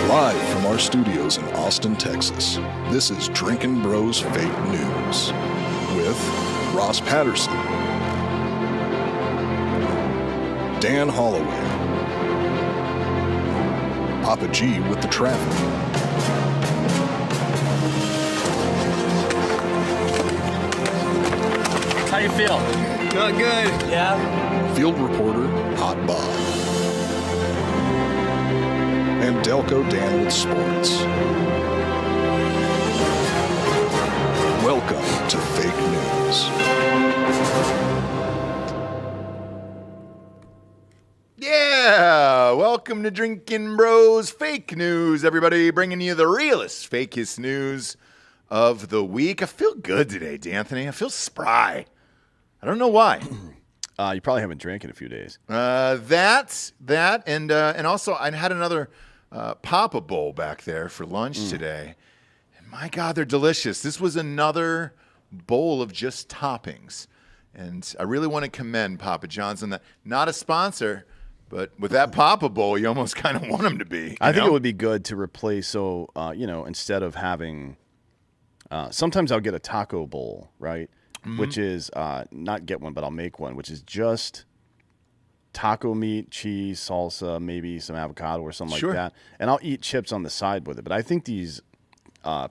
Live from our studios in Austin, Texas, this is Drinkin' Bros Fake News with Ross Patterson, Dan Holloway, Papa G with the traffic, How you feel? Not good. Yeah? field reporter Hot Bob, and Delco Dan with sports. Welcome to Fake News. Yeah, welcome to Drinkin' Bros Fake News, everybody, bringing you the realest, fakest news of the week. I feel good today, D'Anthony. I feel spry. I don't know why. You probably haven't drank in a few days. That, and also I had another Papa Bowl back there for lunch today. And my God, they're delicious. This was another bowl of just toppings. And I really want to commend Papa John's on that. Not a sponsor, but with that Papa Bowl, you almost kind of want them to be. I think it would be good to replace, instead of having, sometimes I'll get a taco bowl, right? Mm-hmm. Which is, not get one, but I'll make one, which is just taco meat, cheese, salsa, maybe some avocado or something like that. And I'll eat chips on the side with it. But I think these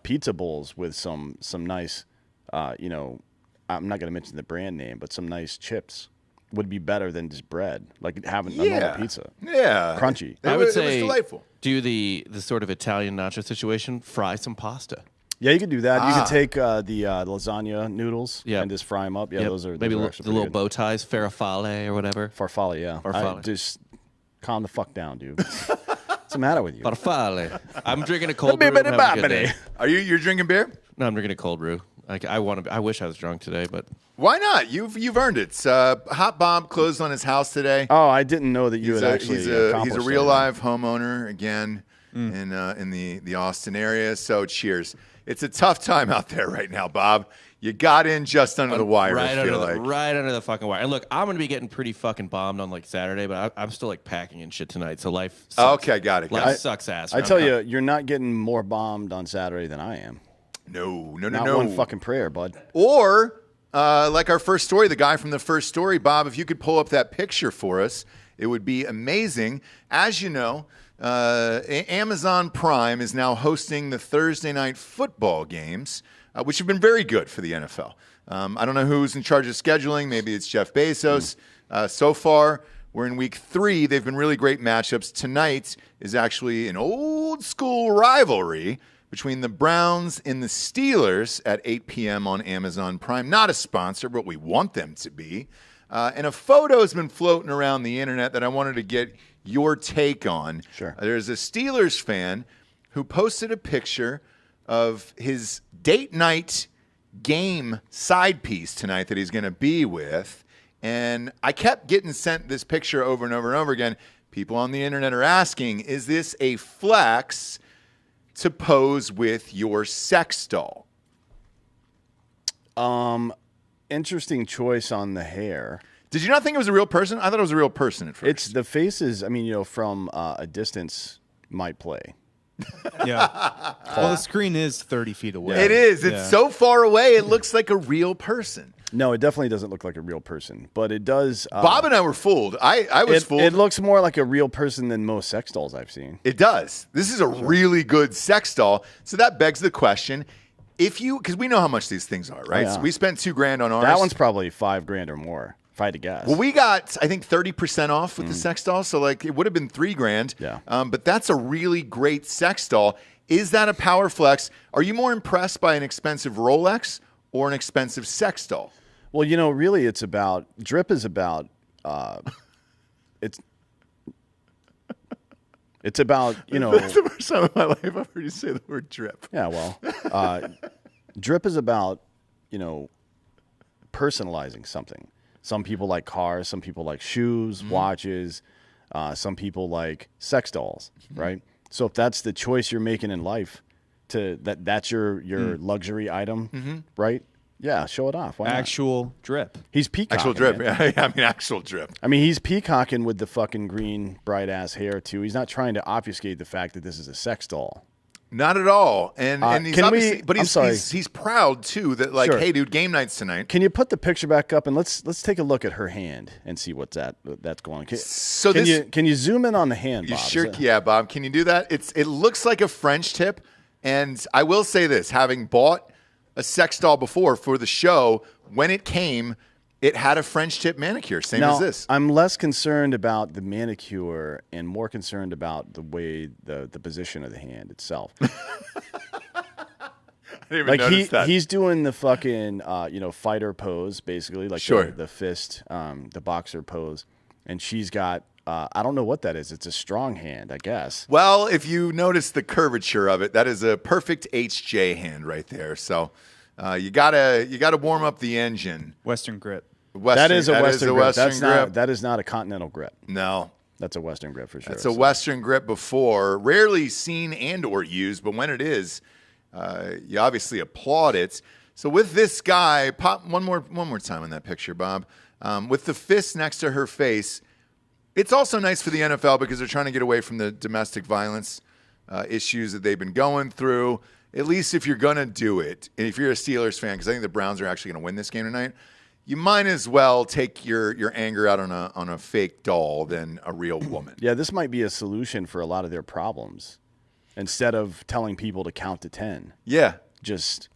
pizza bowls with some nice, I'm not going to mention the brand name, but some nice chips would be better than just bread, like having a normal pizza. Yeah. Crunchy. I would say it was delightful. Do the sort of Italian nacho situation, fry some pasta. Yeah, you could do that. You could take the lasagna noodles and just fry them up. Yeah, those are maybe those are the little bow ties, farfalle or whatever. Farfalle, yeah. Farfalle. Just calm the fuck down, dude. What's the matter with you? Farfalle. I'm drinking a cold brew. I'm having a good day. Are you're drinking beer? No, I'm drinking a cold brew. I wish I was drunk today, but Why not? You've earned it. Hot Bob closed on his house today. Oh, I didn't know that you had actually He's a accomplished real that. live homeowner again in the Austin area. So cheers. It's a tough time out there right now, Bob. You got in just under the wire. right I feel like. under the fucking wire. And look, I'm gonna be getting pretty fucking bombed on like Saturday, but I'm still like packing and shit tonight. So life sucks. Okay, got it. Life sucks ass. I tell you, you're not getting more bombed on Saturday than I am. No. Not one fucking prayer, bud. Or like our first story, the guy from the first story, Bob. If you could pull up that picture for us, it would be amazing. As you know, Amazon Prime is now hosting the Thursday night football games, which have been very good for the NFL. I don't know who's in charge of scheduling. Maybe it's Jeff Bezos. So far, we're in week 3. They've been really great matchups. Tonight is actually an old school rivalry between the Browns and the Steelers at 8 p.m. on Amazon Prime. Not a sponsor, but we want them to be. And a photo has been floating around the internet that I wanted to get your take on. Sure. There's a Steelers fan who posted a picture of his date night game side piece tonight that he's going to be with. And I kept getting sent this picture over and over and over again. People on the internet are asking, is this a flex to pose with your sex doll? Interesting choice on the hair. Did you not think it was a real person? I thought it was a real person at first. It's the faces. I mean, from a distance might play. Yeah. Well, the screen is 30 feet away. It is. It's so far away, it looks like a real person. No, it definitely doesn't look like a real person, but it does. Bob and I were fooled. I was fooled. It looks more like a real person than most sex dolls I've seen. It does. This is a really good sex doll. So that begs the question, because we know how much these things are, right? Yeah. So we spent $2,000 on ours. That one's probably $5,000 or more, if I had to guess. Well, we got, I think, 30% off with the sex doll. So it would have been $3,000. Yeah. But that's a really great sex doll. Is that a power flex? Are you more impressed by an expensive Rolex or an expensive sex doll? Well, really, it's about drip is about it's about That's the first time in my life I've heard you say the word drip. Yeah, well, drip is about personalizing something. Some people like cars, some people like shoes, watches, some people like sex dolls, right? So if that's the choice you're making in life, that's your luxury item, right? Yeah, show it off. Why not? Actual drip. He's peacocking. Actual drip. Man. Yeah, I mean, actual drip. I mean, he's peacocking with the fucking green, bright-ass hair, too. He's not trying to obfuscate the fact that this is a sex doll. Not at all. And he's obviously, but he's proud, too, that, like, Sure. Hey, dude, game night's tonight. Can you put the picture back up, and let's take a look at her hand and see what's that's going on. Can you zoom in on the hand, Bob? Sure, yeah, Bob. Can you do that? It looks like a French tip. And I will say this, having bought a sex doll before for the show, when it came, it had a French tip manicure, same as this. I'm less concerned about the manicure and more concerned about the way the position of the hand itself. I didn't even notice that. He's doing the fucking fighter pose, basically, like Sure. the fist, the boxer pose, and she's got I don't know what that is. It's a strong hand, I guess. Well, if you notice the curvature of it, that is a perfect HJ hand right there. So you gotta warm up the engine. Western grip. That is a Western grip. grip. That is not a continental grip. No. That's a Western grip for sure. That's a Western grip before. Rarely seen and or used, but when it is, you obviously applaud it. So with this guy, pop one more time on that picture, Bob. With the fist next to her face, it's also nice for the NFL because they're trying to get away from the domestic violence issues that they've been going through. At least if you're going to do it, and if you're a Steelers fan, because I think the Browns are actually going to win this game tonight, you might as well take your anger out on a fake doll than a real woman. Yeah, this might be a solution for a lot of their problems. Instead of telling people to count to 10. Yeah. Just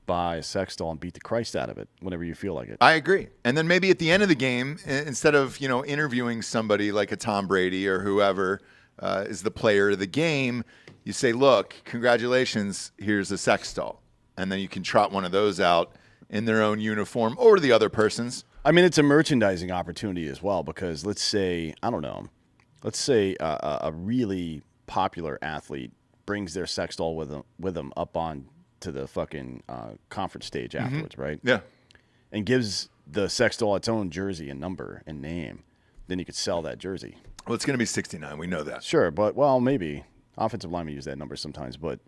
buy a sex doll and beat the Christ out of it whenever you feel like it. I agree. And then maybe at the end of the game, instead of interviewing somebody like a Tom Brady or whoever is the player of the game, you say, look, congratulations, here's a sex doll. And then you can trot one of those out in their own uniform or the other person's. I mean, it's a merchandising opportunity as well because let's say a really popular athlete brings their sex doll with them up on to the fucking conference stage afterwards, right? Yeah. And gives the sex doll its own jersey and number and name. Then you could sell that jersey. Well, it's going to be 69. We know that. Sure, but, well, maybe. Offensive linemen use that number sometimes. But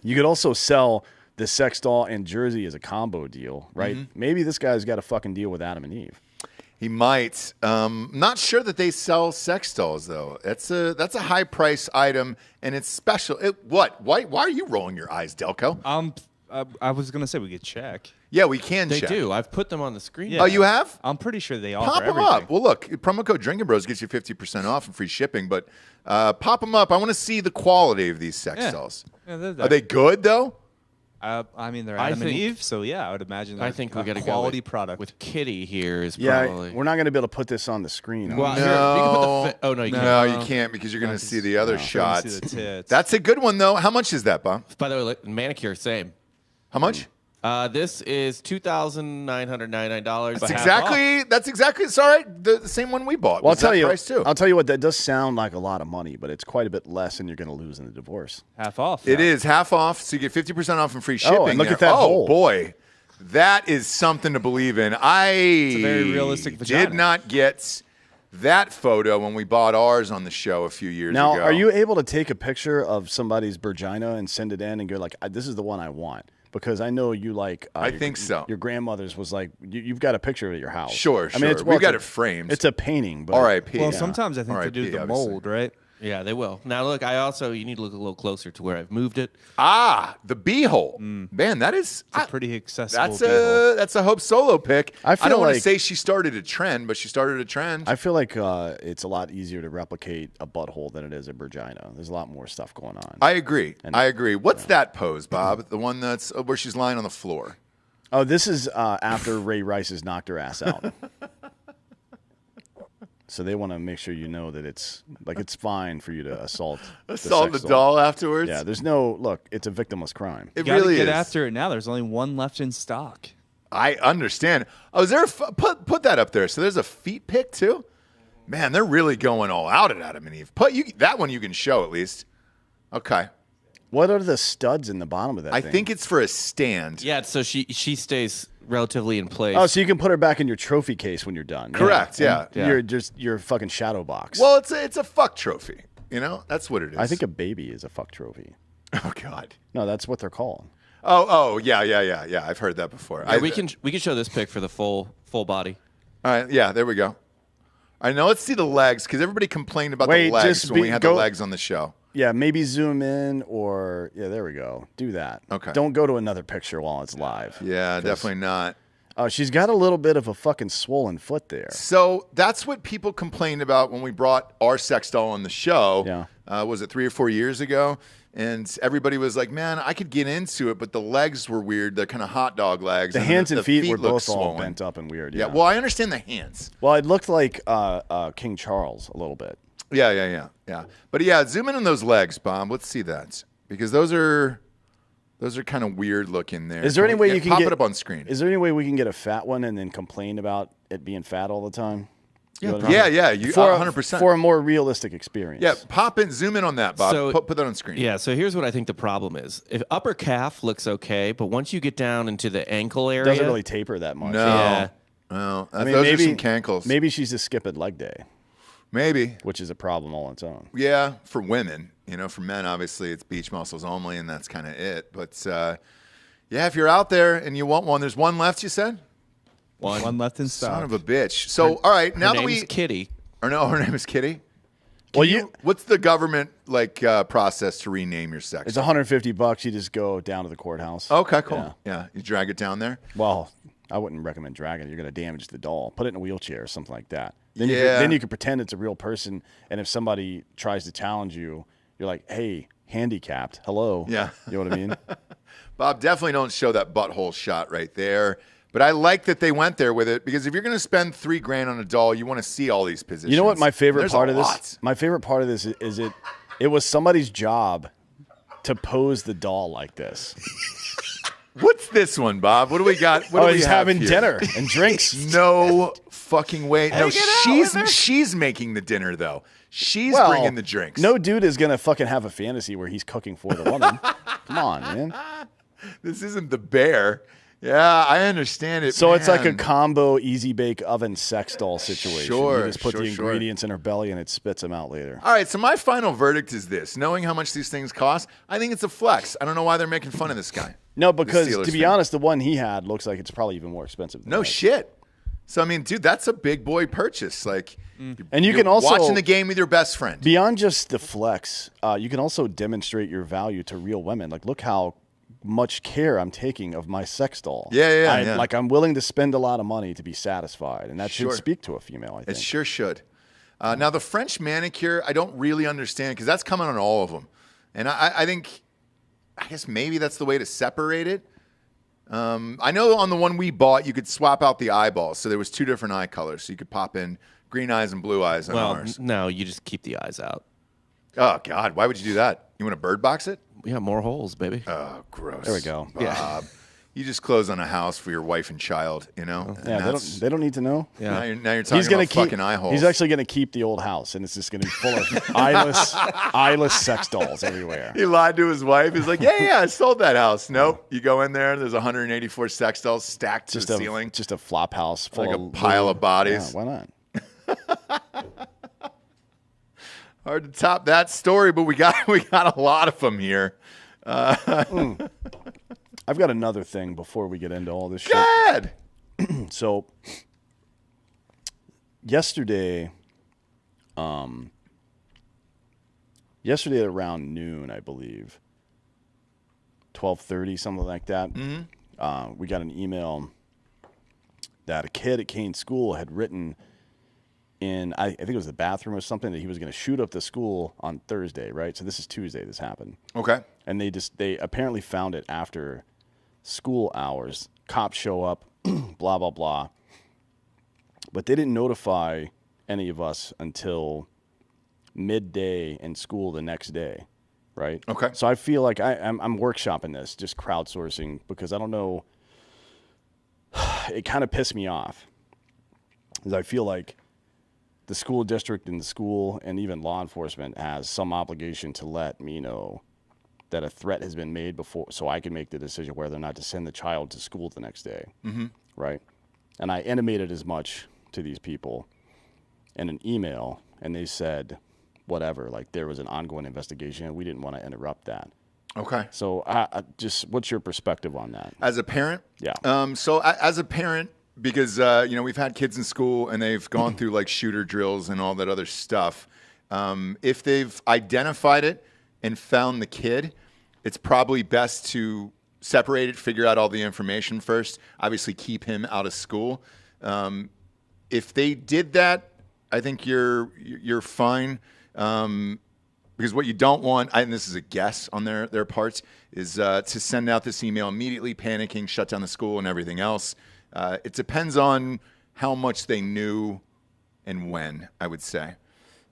you could also sell the sex doll and jersey as a combo deal, right? Mm-hmm. Maybe this guy's got a fucking deal with Adam and Eve. He might. Not sure that they sell sex dolls though. That's a high price item and it's special. Why are you rolling your eyes, Delco? I was gonna say we could check. Yeah, we can. They check. do. I've put them on the screen. Yeah. Oh, you have? I'm pretty sure they offer Pop them everything. up. Well, look, promo code Drinkin' Bros gets you 50% off and free shipping. But pop them up. I want to see the quality of these sex dolls. Yeah, are they good though? I mean, they're Adam and Eve, so yeah, I would imagine. I think we got to quality go product with Kitty here. Is Yeah, probably. we're not going to be able to put this on the screen. Well, No. here, you can put the you can't. No, you can't because you're going to see the other shots. See the tits. That's a good one though. How much is that, Bob? By the way, manicure same. How much? This is $2,999. That's exactly. It's all right. The same one we bought. Well, was that price too. I'll tell you what, that does sound like a lot of money, but it's quite a bit less than you're going to lose in the divorce. half off. It is half off, so you get 50% off and free shipping. And look there. at that hole. Boy, that is something to believe in. It's a very realistic vagina. Did not get that photo when we bought ours on the show a few years Now, ago. are you able to take a picture of somebody's vagina and send it in and go like, this is the one I want? Because I know you like. I think so. Your grandmother's was like, you've got a picture at your house. Sure. I mean, we've got it framed. It's a painting. But R.I.P. Well, sometimes I think they do R.I.P., the obviously. mold, right? Yeah, they will. Now, look, you need to look a little closer to where I've moved it. The beehole. Man, that is It's a pretty accessible. that's a Hope Solo pick. I feel don't want to like- say she started a trend, but she started a trend. I feel like it's a lot easier to replicate a butthole than it is a vagina. There's a lot more stuff going on. I agree. What's that pose, Bob? The one that's where she's lying on the floor. Oh, this is after Ray Rice has knocked her ass out. So they want to make sure you know that it's fine for you to assault The sex doll afterwards. Yeah, there's no look. It's a victimless crime. It You gotta really get is. after it now. There's only one left in stock. I understand. Oh, is there put that up there? So there's a feet pic too. Man, they're really going all out at Adam and Eve. That one you can show at least. Okay. What are the studs in the bottom of that I thing? think it's for a stand. Yeah, so she stays relatively in place. Oh, so you can put her back in your trophy case when you're done. Correct. Yeah. Yeah. You're fucking shadow box. Well, it's a fuck trophy. You know, that's what it is. I think a baby is a fuck trophy. Oh God. No, that's what they're called. Yeah. I've heard that before. Yeah, we can show this pic for the full body. All right, yeah, there we go. All right, now let's see the legs, because everybody complained about the legs just when we had the legs on the show. Yeah, maybe zoom in or there we go. Do that. Okay. Don't go to another picture while it's live. Yeah, definitely not. Oh, she's got a little bit of a fucking swollen foot there. So that's what people complained about when we brought our sex doll on the show. Yeah. Was it 3 or 4 years ago? And everybody was like, man, I could get into it, but the legs were weird. They're kind of hot dog legs. The hands and feet were both swollen. all bent up and weird. Yeah, well, I understand the hands. Well, it looked like King Charles a little bit. Yeah. But yeah, zoom in on those legs, Bob. Let's see that, because those are kind of weird looking there. Is there any way you can pop get it up on screen? Is there any way we can get a fat one and then complain about it being fat all the time? Yeah, you 100% for a more realistic experience. Yeah, pop in, zoom in on that, Bob. So, put that on screen. Yeah, so here's what I think the problem is. If upper calf looks okay, but once you get down into the ankle area, it doesn't really taper that much. No. Yeah. No. I mean, those maybe, are some cankles. Maybe she's just skipping leg day. Maybe. Which is a problem all on its own. Yeah, for women. For men, obviously, it's beach muscles only, and that's kind of it. But, yeah, if you're out there and you want one, there's one left, you said? One left in stock. Son of a bitch. So, all right, now that name's Kitty. Or no, her name is Kitty? Well, what's the government process to rename your sex? It's $150. You just go down to the courthouse. Okay, cool. Yeah, you drag it down there? Well, I wouldn't recommend dragging it. You're going to damage the doll. Put it in a wheelchair or something like that. Then you can pretend it's a real person, and if somebody tries to challenge you, you're like, hey, handicapped. Hello. Yeah. You know what I mean? Bob, definitely don't show that butthole shot right there. But I like that they went there with it, because if you're going to spend $3,000 on a doll, you want to see all these positions. You know what my favorite part of this? Lot. My favorite part of this is it was somebody's job to pose the doll like this. What's this one, Bob? What do we got? What do we he's have having here? dinner and drinks. No fucking way. No, she's making the dinner though. She's bringing the drinks. No dude is gonna fucking have a fantasy where he's cooking for the woman. Come on, man. This isn't the bear. Yeah, I understand it. So man. It's like a combo easy bake oven sex doll situation. Sure, you just put the ingredients in her belly and it spits them out later. All right, so my final verdict is this. Knowing how much these things cost, I think it's a flex. I don't know why they're making fun of this guy. No, because to be honest, the one he had looks like it's probably even more expensive than No that. shit. So, I mean, dude, that's a big boy purchase. Like, and you can also watching the game with your best friend. Beyond just the flex, you can also demonstrate your value to real women. Like, look how much care I'm taking of my sex doll. Yeah. Like, I'm willing to spend a lot of money to be satisfied, and that should speak to a female, I think. It sure should. Now, the French manicure, I don't really understand, because that's coming on all of them. And I guess maybe that's the way to separate it. I know on the one we bought, you could swap out the eyeballs. So there was 2 different eye colors. So you could pop in green eyes and blue eyes on ours. No, you just keep the eyes out. Oh, God. Why would you do that? You want to bird box it? Yeah, more holes, baby. Oh, gross. There we go. Bob. Yeah. You just close on a house for your wife and child, you know? Yeah, they don't need to know. Yeah. Now you're talking about fucking eye holes. He's actually going to keep the old house, and it's just going to be full of eyeless sex dolls everywhere. He lied to his wife. He's like, yeah, I sold that house. Nope. You go in there, there's 184 sex dolls stacked to the ceiling. Just a flop house full like of a pile of bodies. Yeah, why not? Hard to top that story, but we got a lot of them here. I've got another thing before we get into all this shit. God. So yesterday at around noon, I believe, 12:30, something like that, we got an email that a kid at Kane School had written in, I think it was the bathroom or something, that he was going to shoot up the school on Thursday, right? So this is Tuesday this happened. Okay. And they apparently found it after school hours. Cops show up, blah, blah, blah. But they didn't notify any of us until midday in school the next day, right? Okay. So I feel like I'm workshopping this, just crowdsourcing, because I don't know. It kind of pissed me off, because I feel like the school district and the school and even law enforcement has some obligation to let me know that a threat has been made before, so I can make the decision whether or not to send the child to school the next day, right? And I intimated as much to these people in an email, and they said, whatever, like there was an ongoing investigation, and we didn't want to interrupt that. Okay. So just what's your perspective on that? As a parent? Yeah. As a parent, because, we've had kids in school and they've gone through like shooter drills and all that other stuff. If they've identified it and found the kid, it's probably best to separate it, figure out all the information first, obviously keep him out of school. If they did that, I think you're fine. Because what you don't want, and this is a guess on their parts, is to send out this email immediately, panicking, shut down the school and everything else. It depends on how much they knew and when, I would say.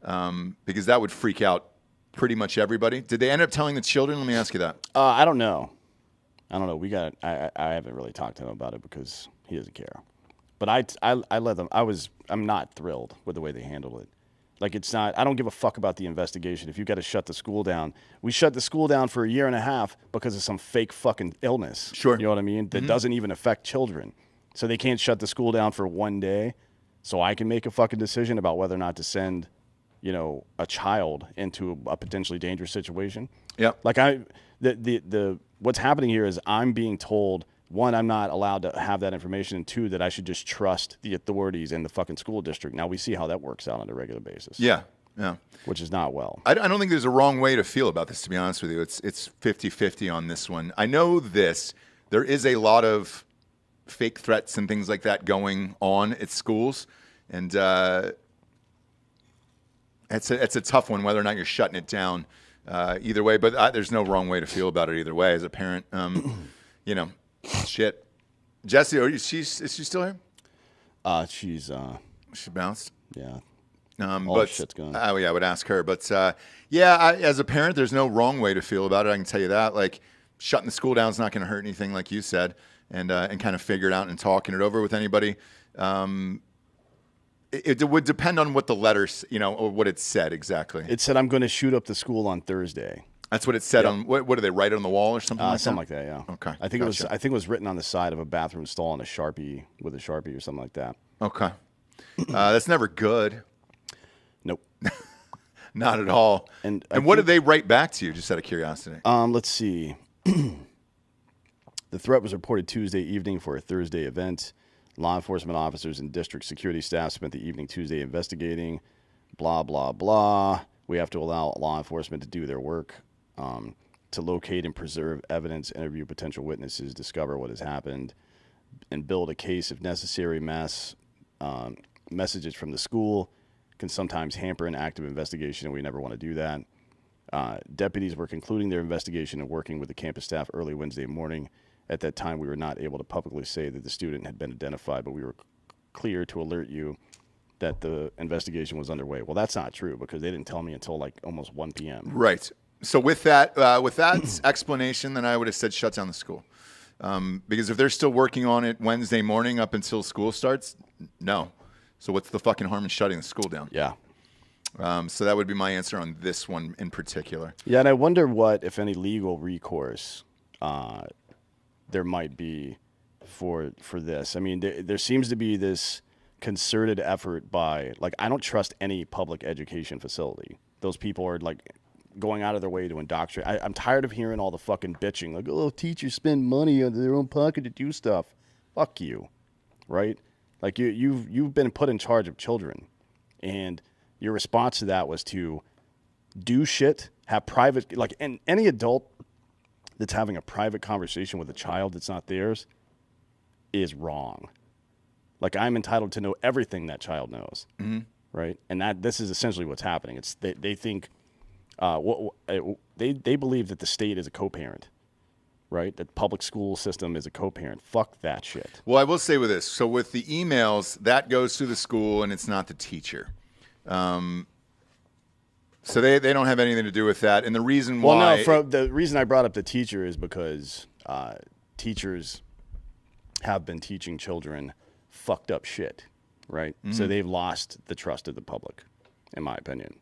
Because that would freak out pretty much everybody. Did they end up telling the children? Let me ask you that. I don't know. I haven't really talked to him about it because he doesn't care. But I let them. I'm not thrilled with the way they handled it. Like, it's not, I don't give a fuck about the investigation. If you got to shut the school down, we shut the school down for a year and a half because of some fake fucking illness. Sure. You know what I mean? That doesn't even affect children. So they can't shut the school down for one day so I can make a fucking decision about whether or not to send, a child into a potentially dangerous situation. Yep. Like what's happening here is I'm being told, one, I'm not allowed to have that information, and two, that I should just trust the authorities and the fucking school district. Now we see how that works out on a regular basis. Yeah. Which is not well. I don't think there's a wrong way to feel about this, to be honest with you. It's 50-50 on this one. I know this. There is a lot of fake threats and things like that going on at schools, and it's a tough one whether or not you're shutting it down either way. But there's no wrong way to feel about it either way. As a parent, shit. Jesse, is she still here? She bounced. Yeah. But shit's gone. I would ask her. But as a parent, there's no wrong way to feel about it. I can tell you that. Like, shutting the school down is not going to hurt anything, like you said, and kind of figure it out and talking it over with anybody. It would depend on what the letters, or what it said exactly. It said, I'm going to shoot up the school on Thursday. That's what it said on. What do they write on the wall or something like that? Something like that, yeah. Okay. I think it was written on the side of a bathroom stall on a Sharpie with a Sharpie or something like that. Okay. That's never good. Nope. Not at all. And what did they write back to you, just out of curiosity? Let's see. The threat was reported Tuesday evening for a Thursday event. Law enforcement officers and district security staff spent the evening Tuesday investigating. Blah, blah, blah. We have to allow law enforcement to do their work, to locate and preserve evidence, interview potential witnesses, discover what has happened, and build a case if necessary. Messages from the school can sometimes hamper an active investigation, and we never want to do that. Deputies were concluding their investigation and working with the campus staff early Wednesday morning. At that time, we were not able to publicly say that the student had been identified, but we were clear to alert you that the investigation was underway. Well, that's not true because they didn't tell me until like almost 1 p.m. Right. So with that explanation, then I would have said shut down the school. Because if they're still working on it Wednesday morning up until school starts, no. So what's the fucking harm in shutting the school down? Yeah. So that would be my answer on this one in particular. Yeah, and I wonder what, if any, legal recourse there might be for this. I mean, there seems to be this concerted effort by, like, I don't trust any public education facility. Those people are, like, going out of their way to indoctrinate. I'm tired of hearing all the fucking bitching, like, oh, teachers spend money out of their own pocket to do stuff. Fuck you, right? Like, you've been put in charge of children, and your response to that was to do shit, have private, like, and any adult that's having a private conversation with a child that's not theirs is wrong. Like, I'm entitled to know everything that child knows, right? And this is essentially what's happening. It's they think, they believe that the state is a co-parent, right? That the public school system is a co-parent. Fuck that shit. Well, I will say with this. So with the emails, that goes through the school and it's not the teacher. So they don't have anything to do with that. And the reason why... Well, no, the reason I brought up the teacher is because teachers have been teaching children fucked up shit, right? So they've lost the trust of the public, in my opinion.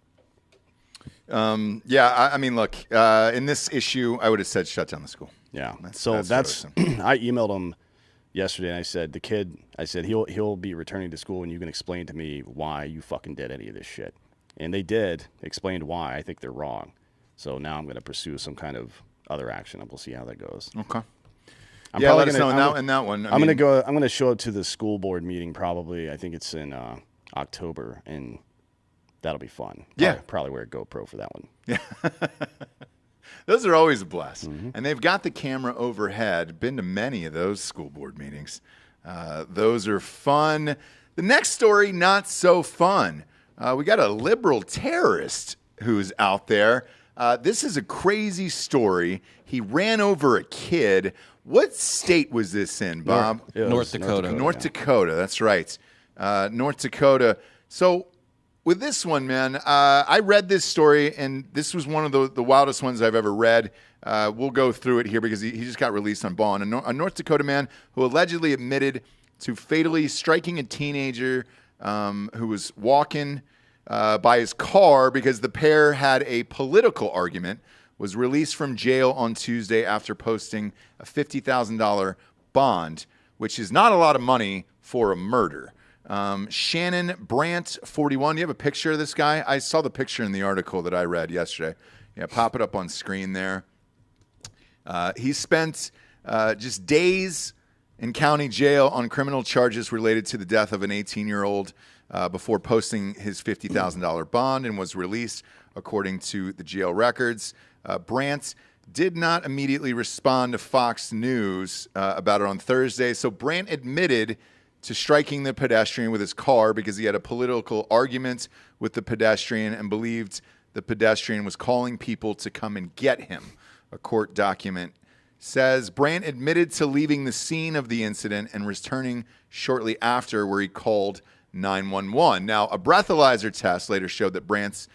I mean, look, in this issue, I would have said shut down the school. Yeah. That's I emailed him yesterday and I said, he'll be returning to school and you can explain to me why you fucking did any of this shit. And they explained why. I think they're wrong. So now I'm going to pursue some kind of other action, and we'll see how that goes. Okay. I'm Yeah, probably let us gonna- know I'm in that one. I'm going to go. I'm going to show up to the school board meeting probably. I think it's in October, and that'll be fun. Yeah. Probably wear a GoPro for that one. Those are always a blast. And they've got the camera overhead. Been to many of those school board meetings. Those are fun. The next story, not so fun. We got a liberal terrorist who's out there. This is a crazy story. He ran over a kid. What state was this in, Bob? North Dakota. North Dakota, that's right. North Dakota. So with this one, man, I read this story, and this was one of the wildest ones I've ever read. We'll go through it here because he just got released on bond. A North Dakota man who allegedly admitted to fatally striking a teenager who was walking by his car because the pair had a political argument, was released from jail on Tuesday after posting a $50,000 bond, which is not a lot of money for a murder. Shannon Brandt, 41. Do you have a picture of this guy? I saw the picture in the article that I read yesterday. Yeah, pop it up on screen there. He spent just days in county jail on criminal charges related to the death of an 18-year-old before posting his $50,000 bond and was released, according to the jail records. Brandt did not immediately respond to Fox News about it on Thursday. So Brandt admitted to striking the pedestrian with his car because he had a political argument with the pedestrian and believed the pedestrian was calling people to come and get him. A court document says Brandt admitted to leaving the scene of the incident and returning shortly after, where he called 911. Now, a breathalyzer test later showed that Brandt's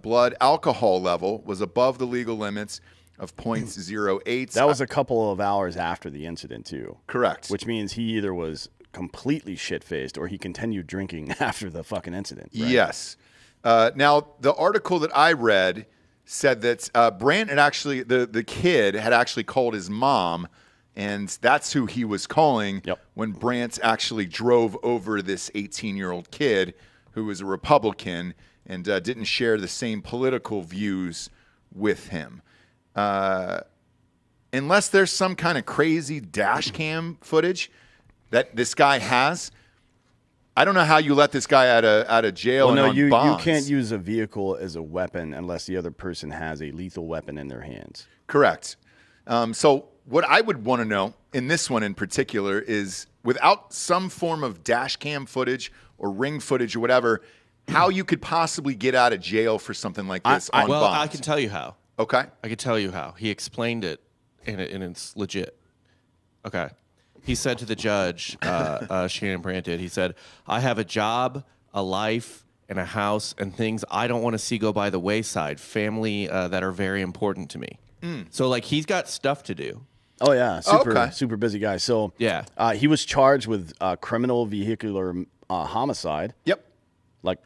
blood alcohol level was above the legal limits of 0.08. That was a couple of hours after the incident, too. Correct. Which means he either was completely shit-faced or he continued drinking after the fucking incident. Right? Yes. Now, the article that I read said that Brandt had actually, the kid had actually called his mom, and that's who he was calling when Brandt actually drove over this 18-year-old kid who was a Republican and didn't share the same political views with him. Unless there's some kind of crazy dash cam footage that this guy has, I don't know how you let this guy out of jail and on you bonds. You can't use a vehicle as a weapon unless the other person has a lethal weapon in their hands. Correct. So what I would want to know in this one in particular is, without some form of dash cam footage or ring footage or whatever, how you could possibly get out of jail for something like this on Well, bonds. I can tell you how. Okay. I can tell you how. He explained it, and it's legit. Okay. He said to the judge, Shannon Brandt did, he said, I have a job, a life, and a house, and things I don't want to see go by the wayside, family that are very important to me. So, like, he's got stuff to do. Oh, yeah. Super busy guy. So, Yeah. He was charged with criminal vehicular homicide. Yep. Like,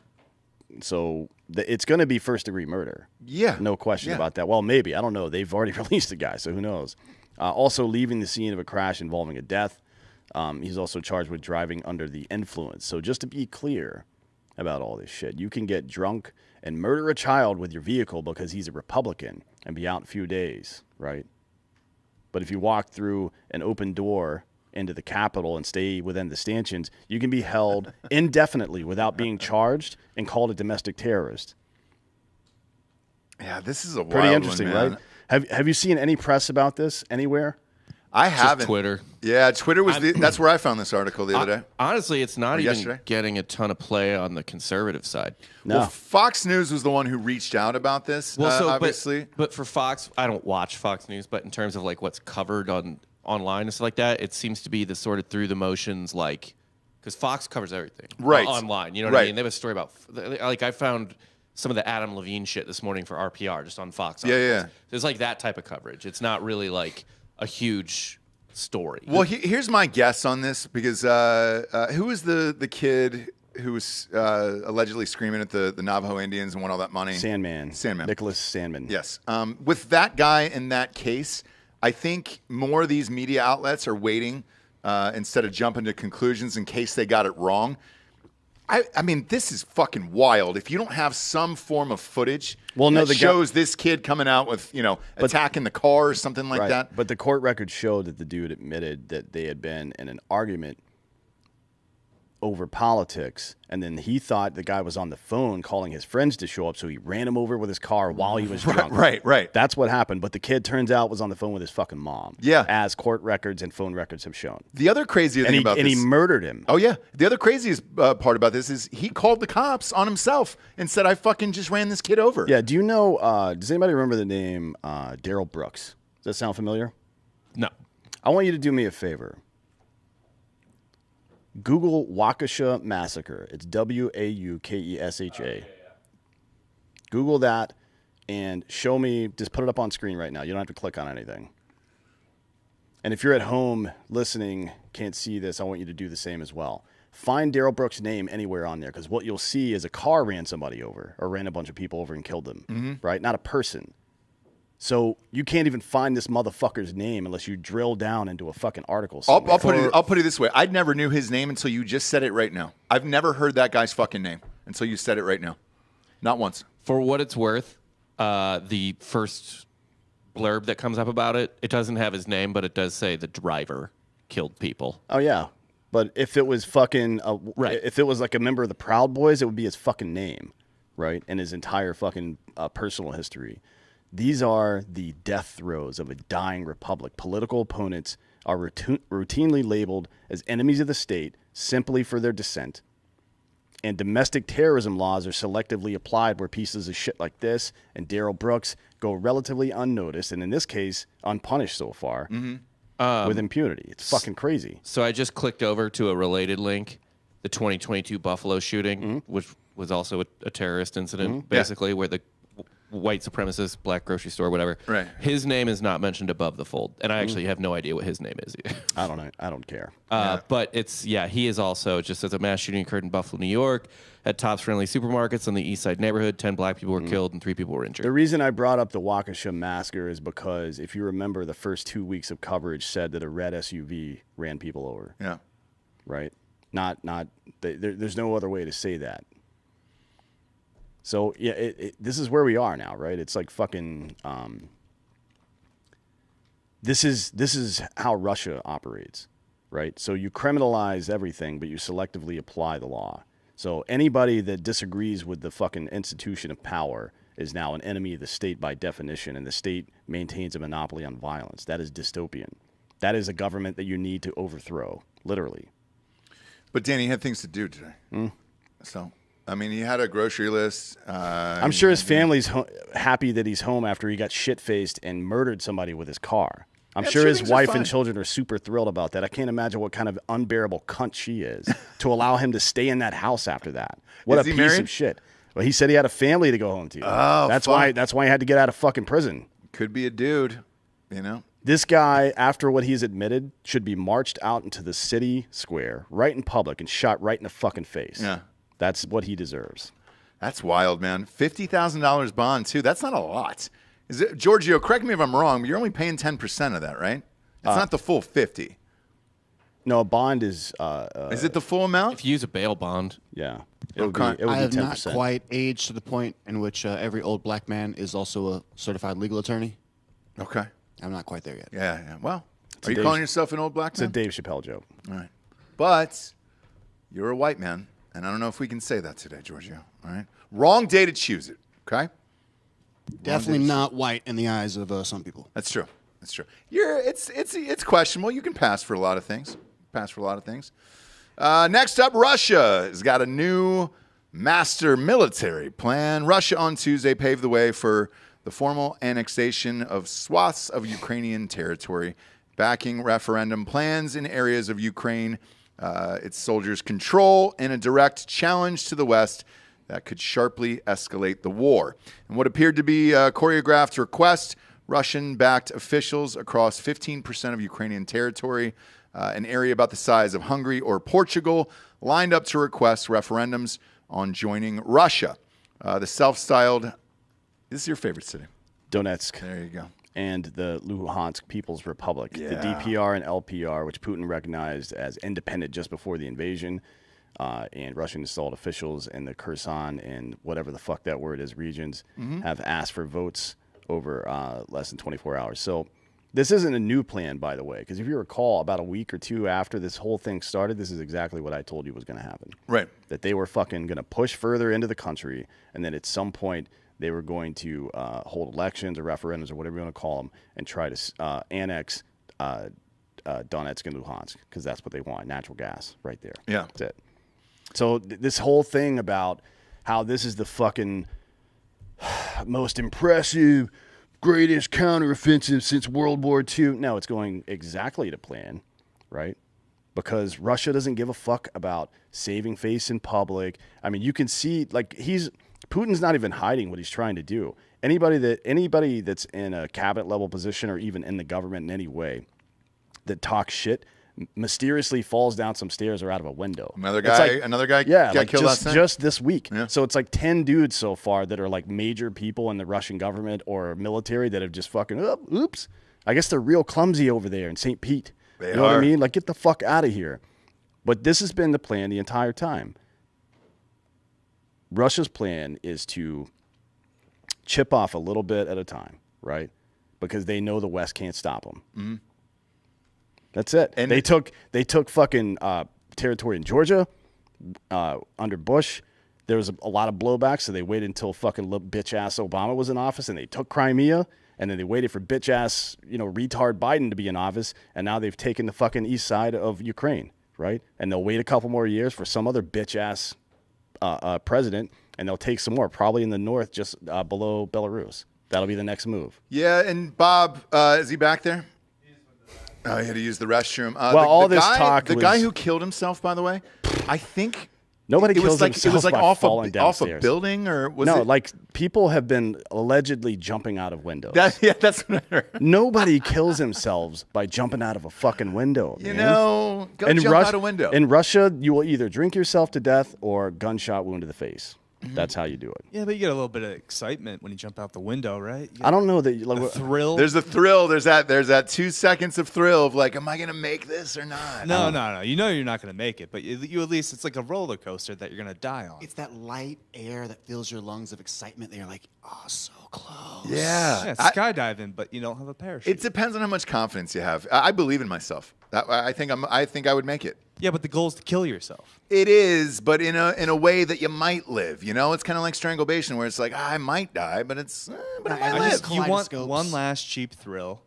so it's going to be first-degree murder. Yeah. No question Yeah. about that. Well, maybe. I don't know. They've already released the guy, so who knows? Also leaving the scene of a crash involving a death. He's also charged with driving under the influence. So just to be clear about all this shit, you can get drunk and murder a child with your vehicle because he's a Republican and be out in a few days, right? But if you walk through an open door into the Capitol and stay within the stanchions, you can be held indefinitely without being charged and called a domestic terrorist. Yeah, this is a Pretty wild interesting, one, man. right? Have you seen any press about this anywhere? I haven't. Twitter. Yeah, Twitter was that's where I found this article the other day. Honestly, it's not Or even yesterday? getting a ton of play on the conservative side. No. Well, Fox News was the one who reached out about this, obviously. But for Fox, I don't watch Fox News, but in terms of like what's covered online and stuff like that, it seems to be the sort of through the motions, like, because Fox covers everything online. You know what I mean? They have a story about, like, I found some of the Adam Levine shit this morning for RPR just on Fox. Yeah. It's like that type of coverage. It's not really like a huge story. Well, here's my guess on this, because who was the kid who was allegedly screaming at the Navajo Indians and won all that money? Sandman. Nicholas Sandman. Yes. With that guy in that case, I think more of these media outlets are waiting instead of jumping to conclusions in case they got it wrong. I mean, this is fucking wild. If you don't have some form of footage that shows this kid coming out with, attacking the car or something like that. But the court records showed that the dude admitted that they had been in an argument over politics, and then he thought the guy was on the phone calling his friends to show up, so he ran him over with his car while he was drunk. Right. That's what happened. But the kid, turns out, was on the phone with his fucking mom. Yeah. As court records and phone records have shown. The other crazy thing about this... And he murdered him. Oh, yeah. The other craziest part about this is he called the cops on himself and said, I fucking just ran this kid over. Yeah, do you know, does anybody remember the name Daryl Brooks? Does that sound familiar? No. I want you to do me a favor. Google Waukesha Massacre. It's Waukesha. Google that and show me, just put it up on screen right now. You don't have to click on anything. And if you're at home listening, can't see this, I want you to do the same as well. Find Daryl Brooks' name anywhere on there, because what you'll see is a car ran somebody over or ran a bunch of people over and killed them, right? Not a person. So you can't even find this motherfucker's name unless you drill down into a fucking article somewhere. I'll put it this way. I never knew his name until you just said it right now. I've never heard that guy's fucking name until you said it right now. Not once. For what it's worth, the first blurb that comes up about it, it doesn't have his name, but it does say the driver killed people. Oh, yeah. But if it was fucking, Right. if it was like a member of the Proud Boys, it would be his fucking name, right? And his entire fucking personal history. These are the death throes of a dying republic. Political opponents are routinely labeled as enemies of the state simply for their dissent. And domestic terrorism laws are selectively applied where pieces of shit like this and Daryl Brooks go relatively unnoticed, and in this case, unpunished so far, with impunity. It's fucking crazy. So I just clicked over to a related link, the 2022 Buffalo shooting, which was also a terrorist incident, basically, where the white supremacist, black grocery store, whatever. Right. His name is not mentioned above the fold, and I actually have no idea what his name is either. I don't know. I don't care. But he is also, just as a mass shooting occurred in Buffalo, New York, at Tops Friendly Supermarkets on the East Side neighborhood. 10 black people were killed and 3 people were injured. The reason I brought up the Waukesha massacre is because if you remember, the first 2 weeks of coverage said that a red SUV ran people over. Yeah. Right? There's no other way to say that. So, yeah, this is where we are now, right? It's like fucking, this is how Russia operates, right? So you criminalize everything, but you selectively apply the law. So anybody that disagrees with the fucking institution of power is now an enemy of the state by definition, and the state maintains a monopoly on violence. That is dystopian. That is a government that you need to overthrow, literally. But Danny had things to do today. So... I mean, he had a grocery list. I'm sure his family's happy that he's home after he got shit-faced and murdered somebody with his car. I'm sure his wife and children are super thrilled about that. I can't imagine what kind of unbearable cunt she is to allow him to stay in that house after that. What a piece of shit. Well, he said he had a family to go home to. Oh, that's why he had to get out of fucking prison. Could be a dude, you know? This guy, after what he's admitted, should be marched out into the city square, right in public, and shot right in the fucking face. Yeah. That's what he deserves. That's wild, man. $50,000 bond, too. That's not a lot. Is it, Giorgio, correct me if I'm wrong, but you're only paying 10% of that, right? It's not the full 50. No, a bond is... is it the full amount? If you use a bail bond. Yeah. It would Okay. be 10%. I have not quite aged to the point in which every old black man is also a certified legal attorney. Okay. I'm not quite there yet. Yeah. Well, are you calling yourself an old black It's man? a Dave Chappelle joke. All right. But you're a white man, and I don't know if we can say that today, Giorgio. All right? Wrong day to choose it, okay? Definitely not white in the eyes of some people. That's true. That's true. It's questionable. You can pass for a lot of things. Next up, Russia has got a new master military plan. Russia on Tuesday paved the way for the formal annexation of swaths of Ukrainian territory, backing referendum plans in areas of Ukraine its soldiers control, in a direct challenge to the West that could sharply escalate the war. And what appeared to be a choreographed request, Russian-backed officials across 15% of Ukrainian territory, an area about the size of Hungary or Portugal, lined up to request referendums on joining Russia. The self-styled, this is your favorite city. Donetsk. There you go. And the Luhansk People's Republic, Yeah. the DPR and LPR, which Putin recognized as independent just before the invasion. and Russian-installed officials in the Kherson and whatever the fuck that word is regions have asked for votes over less than 24 hours. So this isn't a new plan, by the way, because if you recall, about a week or two after this whole thing started, this is exactly what I told you was going to happen. Right. That they were fucking going to push further into the country, and then at some point they were going to hold elections or referendums or whatever you want to call them and try to annex Donetsk and Luhansk, because that's what they want, natural gas right there. Yeah. That's it. So this whole thing about how this is the fucking most impressive, greatest counteroffensive since World War II. No, it's going exactly to plan, right? Because Russia doesn't give a fuck about saving face in public. I mean, you can see, like, Putin's not even hiding what he's trying to do. Anybody that's in a cabinet level position or even in the government in any way that talks shit mysteriously falls down some stairs or out of a window. Another guy yeah, got like killed last night. just this week. Yeah. So it's like 10 dudes so far that are like major people in the Russian government or military that have just fucking, oops. I guess they're real clumsy over there in St. Pete. They you know what are. I mean? Like, get the fuck out of here. But this has been the plan the entire time. Russia's plan is to chip off a little bit at a time, right? Because they know the West can't stop them. Mm-hmm. That's it. And they took fucking territory in Georgia under Bush. There was a lot of blowback, so they waited until fucking bitch ass Obama was in office, and they took Crimea, and then they waited for bitch ass retard Biden to be in office, and now they've taken the fucking east side of Ukraine, right? And they'll wait a couple more years for some other bitch ass president, and they'll take some more, probably in the north, just below Belarus. That'll be the next move. Yeah, and Bob, is he back there? Oh, he had to use the restroom. Well, the guy who killed himself, by the way, I think nobody kills it was like by off falling a downstairs. building, or was no, it? like people have been allegedly jumping out of windows. That's what I heard. Nobody kills themselves by jumping out of a fucking window. You man. know, go jump out a window. In Russia, you will either drink yourself to death or gunshot wound to the face. That's how you do it. Yeah, but you get a little bit of excitement when you jump out the window, right? I don't know that. Like, A thrill. There's a thrill. There's that 2 seconds of thrill of like, am I gonna make this or not? No. You know you're not going to make it, but you at least, it's like a roller coaster that you're going to die on. It's that light air that fills your lungs of excitement. They're like, oh, so close. Yeah, Yeah, it's skydiving, but you don't have a parachute. it depends on how much confidence you have. I believe in myself. I think I would make it. Yeah, but the goal is to kill yourself. It is, but in a way that you might live. You know, it's kind of like strangulation, where it's like I might die, but it's but I might I live. just- You want Kaleidoscopes. one last cheap thrill.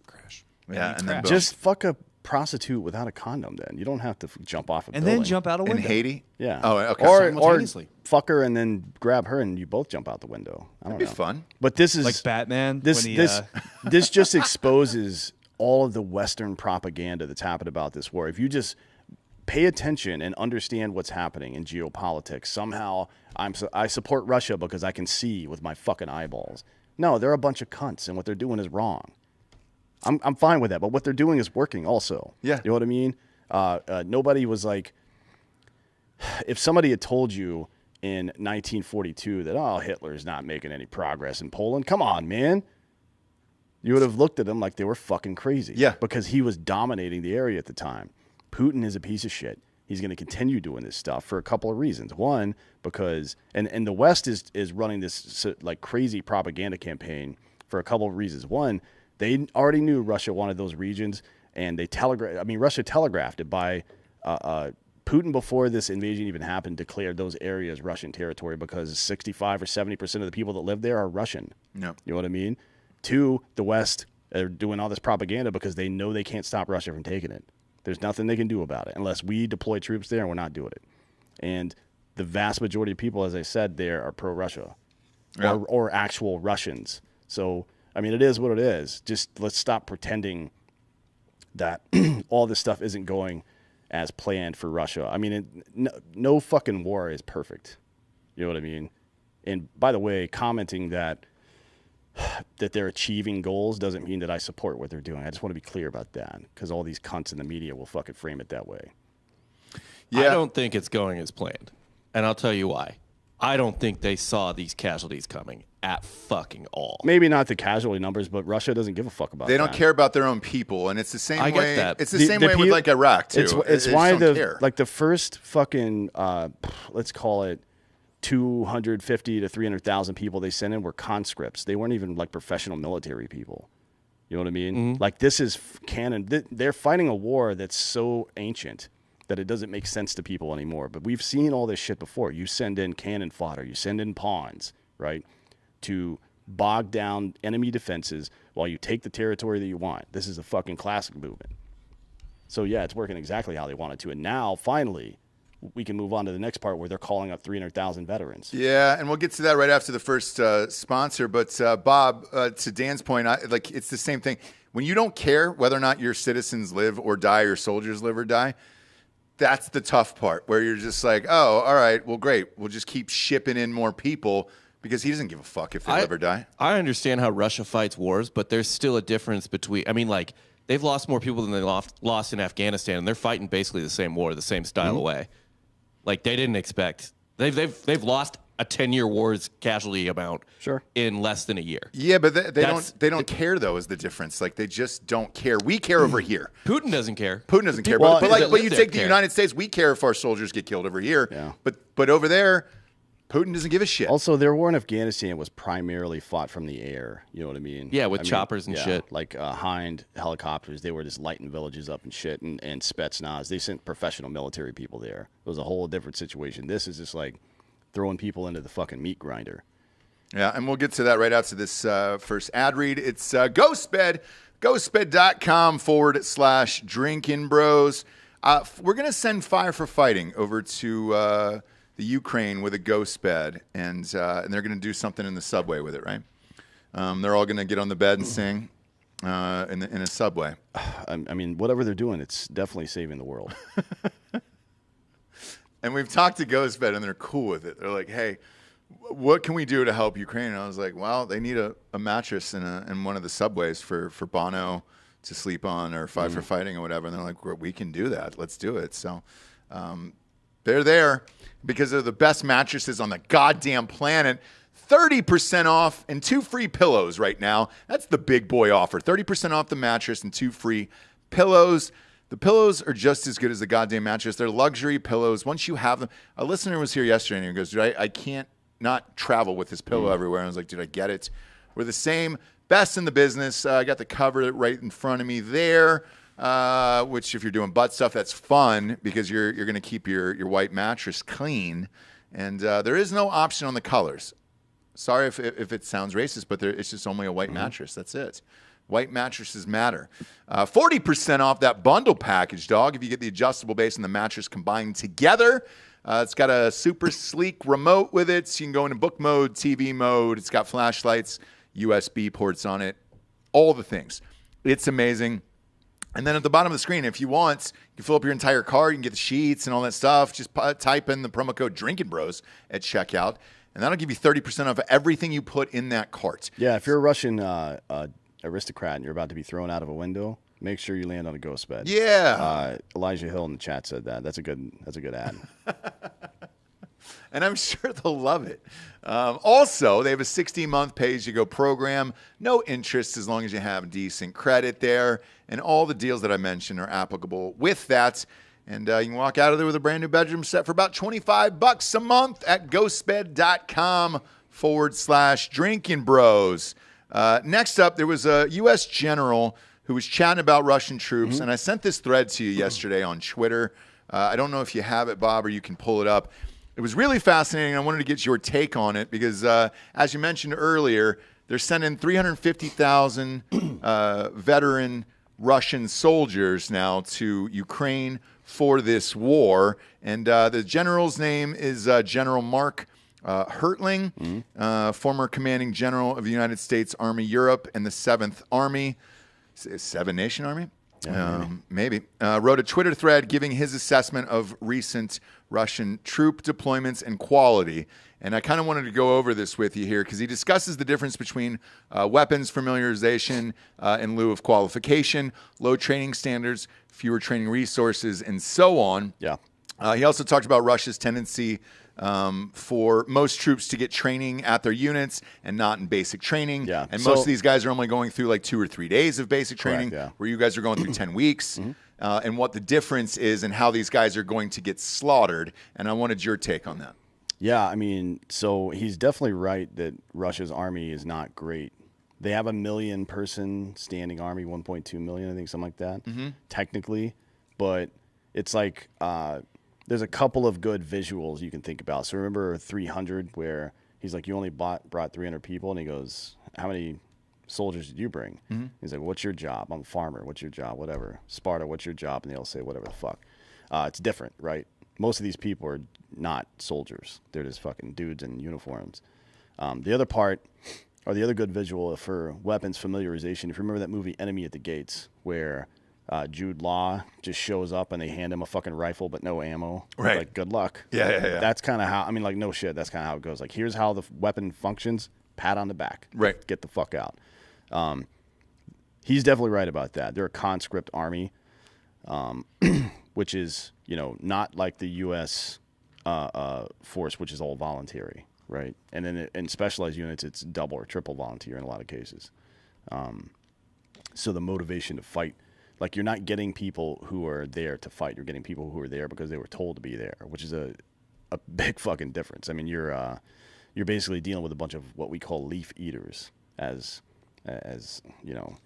Crash. Yeah, and then boom. just fuck a prostitute without a condom. Then you don't have to jump off a And building. then jump out a in window. Haiti. Yeah. Oh, okay. Or Simultaneously. fuck her and then grab her and you both jump out the window. I don't That'd be know. fun. But this is Like Batman. This when he, this just exposes all of the Western propaganda that's happened about this war. If you just pay attention and understand what's happening in geopolitics, somehow I support Russia because I can see with my fucking eyeballs. No, they're a bunch of cunts, and what they're doing is wrong. I'm fine with that, but what they're doing is working also. Yeah. You know what I mean? Nobody was like, if somebody had told you in 1942 that, Hitler's not making any progress in Poland, come on, man. You would have looked at him like they were fucking crazy. Yeah. Because he was dominating the area at the time. Putin is a piece of shit. He's going to continue doing this stuff for a couple of reasons. One, because and the West is running this like crazy propaganda campaign for a couple of reasons. One, they already knew Russia wanted those regions, and Russia telegraphed it by Putin, before this invasion even happened, declared those areas Russian territory because 65 or 70% of the people that live there are Russian. No. You know what I mean? Two, the West are doing all this propaganda because they know they can't stop Russia from taking it. There's nothing they can do about it unless we deploy troops there, and we're not doing it. And the vast majority of people, as I said, there are pro-Russia or actual Russians. So, I mean, it is what it is. Just let's stop pretending that all this stuff isn't going as planned for Russia. I mean, no fucking war is perfect. You know what I mean? And by the way, commenting that they're achieving goals doesn't mean that I support what they're doing. I just want to be clear about that, because all these cunts in the media will fucking frame it that way. Yeah. I don't think it's going as planned, and I'll tell you why. I don't think they saw these casualties coming at fucking all. Maybe not the casualty numbers, but Russia doesn't give a fuck about They that. don't care about their own people, and it's the same I get way. that. It's the same way with like Iraq too. It's They why just don't care. the first fucking let's call it 250 to 300,000 people they sent in were conscripts. They weren't even like professional military people. You know what I mean? Like this is canon. They're fighting a war that's so ancient that it doesn't make sense to people anymore. But we've seen all this shit before. You send in cannon fodder, you send in pawns, right, to bog down enemy defenses while you take the territory that you want. This is a fucking classic movement. So yeah, it's working exactly how they wanted to. And now, finally, we can move on to the next part where they're calling up 300,000 veterans. Yeah, and we'll get to that right after the first sponsor. But Bob, to Dan's point, it's the same thing. When you don't care whether or not your citizens live or die, your soldiers live or die, that's the tough part, where you're just like, oh, all right, well, great. We'll just keep shipping in more people because he doesn't give a fuck if they live or die. I understand how Russia fights wars, but there's still a difference between, I mean, like, they've lost more people than they lost in Afghanistan, and they're fighting basically the same war, the same style of way. Like, they didn't expect, they've lost a 10-year war's casualty amount in less than a year. Yeah, but they don't care, though, is the difference. Like, they just don't care. We care over here. Putin doesn't care. Putin doesn't care. Well, but you take the United States, we care if our soldiers get killed over here. Yeah. But over there, Putin doesn't give a shit. Also, their war in Afghanistan was primarily fought from the air. You know what I mean? Yeah, with choppers and shit. Like Hind helicopters. They were just lighting villages up and shit. And Spetsnaz. They sent professional military people there. It was a whole different situation. This is just like throwing people into the fucking meat grinder. Yeah, and we'll get to that right after this first ad read. It's GhostBed, ghostbed.com/Drinkin Bros. We're going to send Fire for Fighting over to the Ukraine with a ghost bed, and they're going to do something in the subway with it, right? They're all going to get on the bed and sing in a subway. I mean, whatever they're doing, it's definitely saving the world. And we've talked to GhostBed, and they're cool with it. They're like, hey, what can we do to help Ukraine? And I was like, well, they need a mattress in one of the subways for Bono to sleep on, or Five for Fighting or whatever. And they're like, we can do that. Let's do it. So they're there because they're the best mattresses on the goddamn planet. 30% off and 2 free pillows right now. That's the big boy offer. 30% off the mattress and 2 free pillows. The pillows are just as good as the goddamn mattress. They're luxury pillows. Once you have them, a listener was here yesterday and he goes, dude, I can't not travel with this pillow everywhere. And I was like, dude, I get it. We're the same, best in the business. I got the cover right in front of me there, which if you're doing butt stuff, that's fun because you're going to keep your white mattress clean. And there is no option on the colors. Sorry if it sounds racist, but it's just only a white mattress. That's it. White mattresses matter. 40% off that bundle package, dog, if you get the adjustable base and the mattress combined together. It's got a super sleek remote with it, so you can go into book mode, TV mode. It's got flashlights, USB ports on it, all the things. It's amazing. And then at the bottom of the screen, if you want, you can fill up your entire car. You can get the sheets and all that stuff. Just type in the promo code Drinkin Bros at checkout, and that'll give you 30% off everything you put in that cart. Yeah, if you're a Russian aristocrat and you're about to be thrown out of a window, make sure you land on a ghost bed. Yeah. Elijah Hill in the chat said that. That's a good ad. And I'm sure they'll love it. Also, they have a 16-month pay-as-you-go program. No interest as long as you have decent credit there. And all the deals that I mentioned are applicable with that. And you can walk out of there with a brand new bedroom set for about $25 a month at ghostbed.com/Drinkin Bros. Next up, there was a U.S. general who was chatting about Russian troops, and I sent this thread to you yesterday on Twitter. I don't know if you have it, Bob, or you can pull it up. It was really fascinating. I wanted to get your take on it because, as you mentioned earlier, they're sending 350,000 veteran Russian soldiers now to Ukraine for this war. And the general's name is General Mark Hertling, former commanding general of the United States Army Europe and the 7th Army. Seven Nation Army? Yeah, maybe. Wrote a Twitter thread giving his assessment of recent Russian troop deployments and quality. And I kind of wanted to go over this with you here because he discusses the difference between weapons familiarization in lieu of qualification, low training standards, fewer training resources, and so on. Yeah. He also talked about Russia's tendency for most troops to get training at their units and not in basic training. Yeah. And So- most of these guys are only going through like 2 or 3 days of basic training, Correct, yeah. where you guys are going through 10 weeks. And what the difference is and how these guys are going to get slaughtered. And I wanted your take on that. Yeah, I mean, so he's definitely right that Russia's army is not great. They have a 1 million person standing army, 1.2 million, I think, something like that, technically. But it's like there's a couple of good visuals you can think about. So remember 300, where he's like, you only brought 300 people, and he goes, how many soldiers did you bring? He's like, what's your job? I'm a farmer. What's your job? Whatever. Sparta, what's your job? And they'll say whatever the fuck. It's different, right? Most of these people are not soldiers. They're just fucking dudes in uniforms. The other part, or the other good visual for weapons familiarization, if you remember that movie Enemy at the Gates, where Jude Law just shows up and they hand him a fucking rifle but no ammo. Right. Like, good luck. Yeah. That's kind of how, I mean, like, no shit, that's kind of how it goes. Like, here's how the weapon functions, pat on the back. Right. Get the fuck out. He's definitely right about that. They're a conscript army, which is, you know, not like the U.S. Force, which is all voluntary, right? And then in specialized units, it's double or triple volunteer in a lot of cases. So the motivation to fight, like, you're not getting people who are there to fight. You're getting people who are there because they were told to be there, which is a big fucking difference. I mean, you're basically dealing with a bunch of what we call leaf eaters, as you know,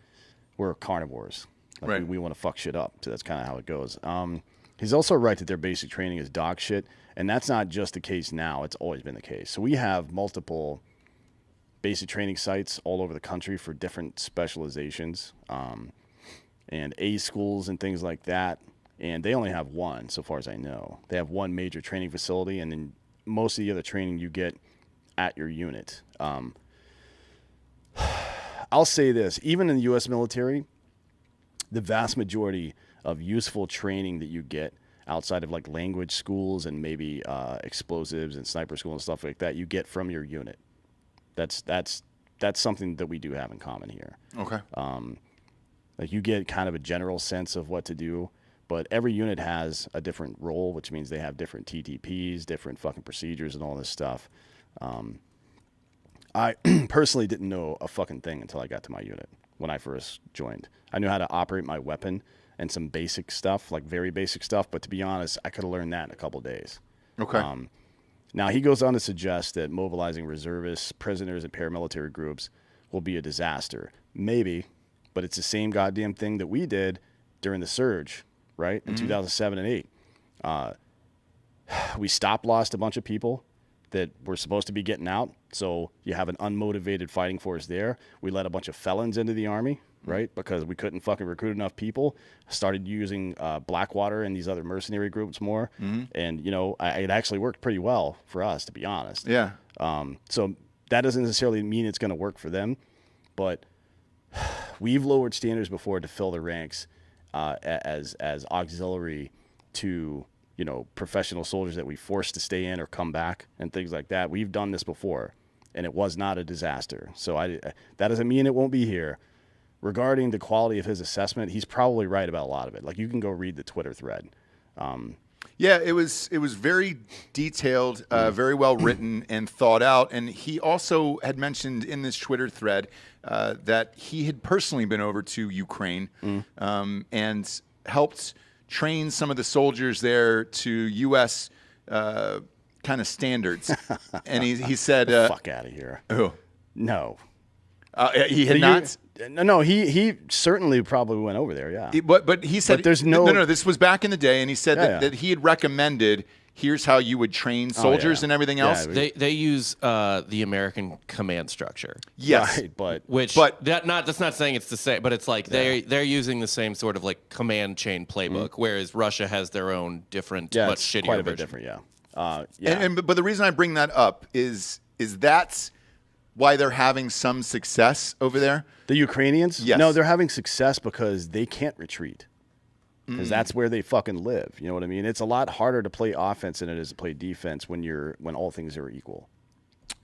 we're carnivores. Like, Right. we want to fuck shit up. So that's kind of how it goes. He's also right that their basic training is dog shit, and that's not just the case now. It's always been the case. So we have multiple basic training sites all over the country for different specializations, and A schools and things like that. And they only have one, so far as I know. They have one major training facility, and then most of the other training you get at your unit. I'll say this, even in the U.S. military, the vast majority of useful training that you get outside of like language schools and maybe explosives and sniper school and stuff like that, you get from your unit. That's something that we do have in common here. Okay. Like, you get kind of a general sense of what to do, but every unit has a different role, which means they have different TTPs, different fucking procedures and all this stuff. I personally didn't know a fucking thing until I got to my unit when I first joined. I knew how to operate my weapon and some basic stuff, like very basic stuff, but to be honest, I could have learned that in a couple of days. Okay. Now, he goes on to suggest that mobilizing reservists, prisoners, and paramilitary groups will be a disaster. Maybe, but it's the same goddamn thing that we did during the surge, right, in 2007 and 8. We lost a bunch of people that were supposed to be getting out, so you have an unmotivated fighting force there. We let a bunch of felons into the army, right, because we couldn't fucking recruit enough people. Started using Blackwater and these other mercenary groups more, and, you know, it actually worked pretty well for us, to be honest. Yeah. So that doesn't necessarily mean it's going to work for them, but we've lowered standards before to fill the ranks as auxiliary to, you know, professional soldiers that we forced to stay in or come back and things like that. We've done this before, and it was not a disaster. So that doesn't mean it won't be here. Regarding the quality of his assessment, he's probably right about a lot of it. Like, you can go read the Twitter thread. Yeah, it was very detailed, very well written and thought out. And he also had mentioned in this Twitter thread that he had personally been over to Ukraine and helped train some of the soldiers there to U.S. Kind of standards. And he said, Fuck out of here. "Oh, No. he had not." No, he certainly probably went over there, yeah. But he said, But there's no- This was back in the day, and he said Yeah. that he had recommended, here's how you would train soldiers yeah. and everything Yeah, else. They use the American command structure, Yes. Right, but that's not saying it's the same, but it's like they're using the same sort of like command chain playbook, whereas Russia has their own different, yeah, much it's shittier quite a bit version. different, yeah. But the reason I bring that up is that's why they're having some success over there. The Ukrainians? Yes. No, they're having success because they can't retreat. Because that's where they fucking live. You know what I mean? It's a lot harder to play offense than it is to play defense when all things are equal.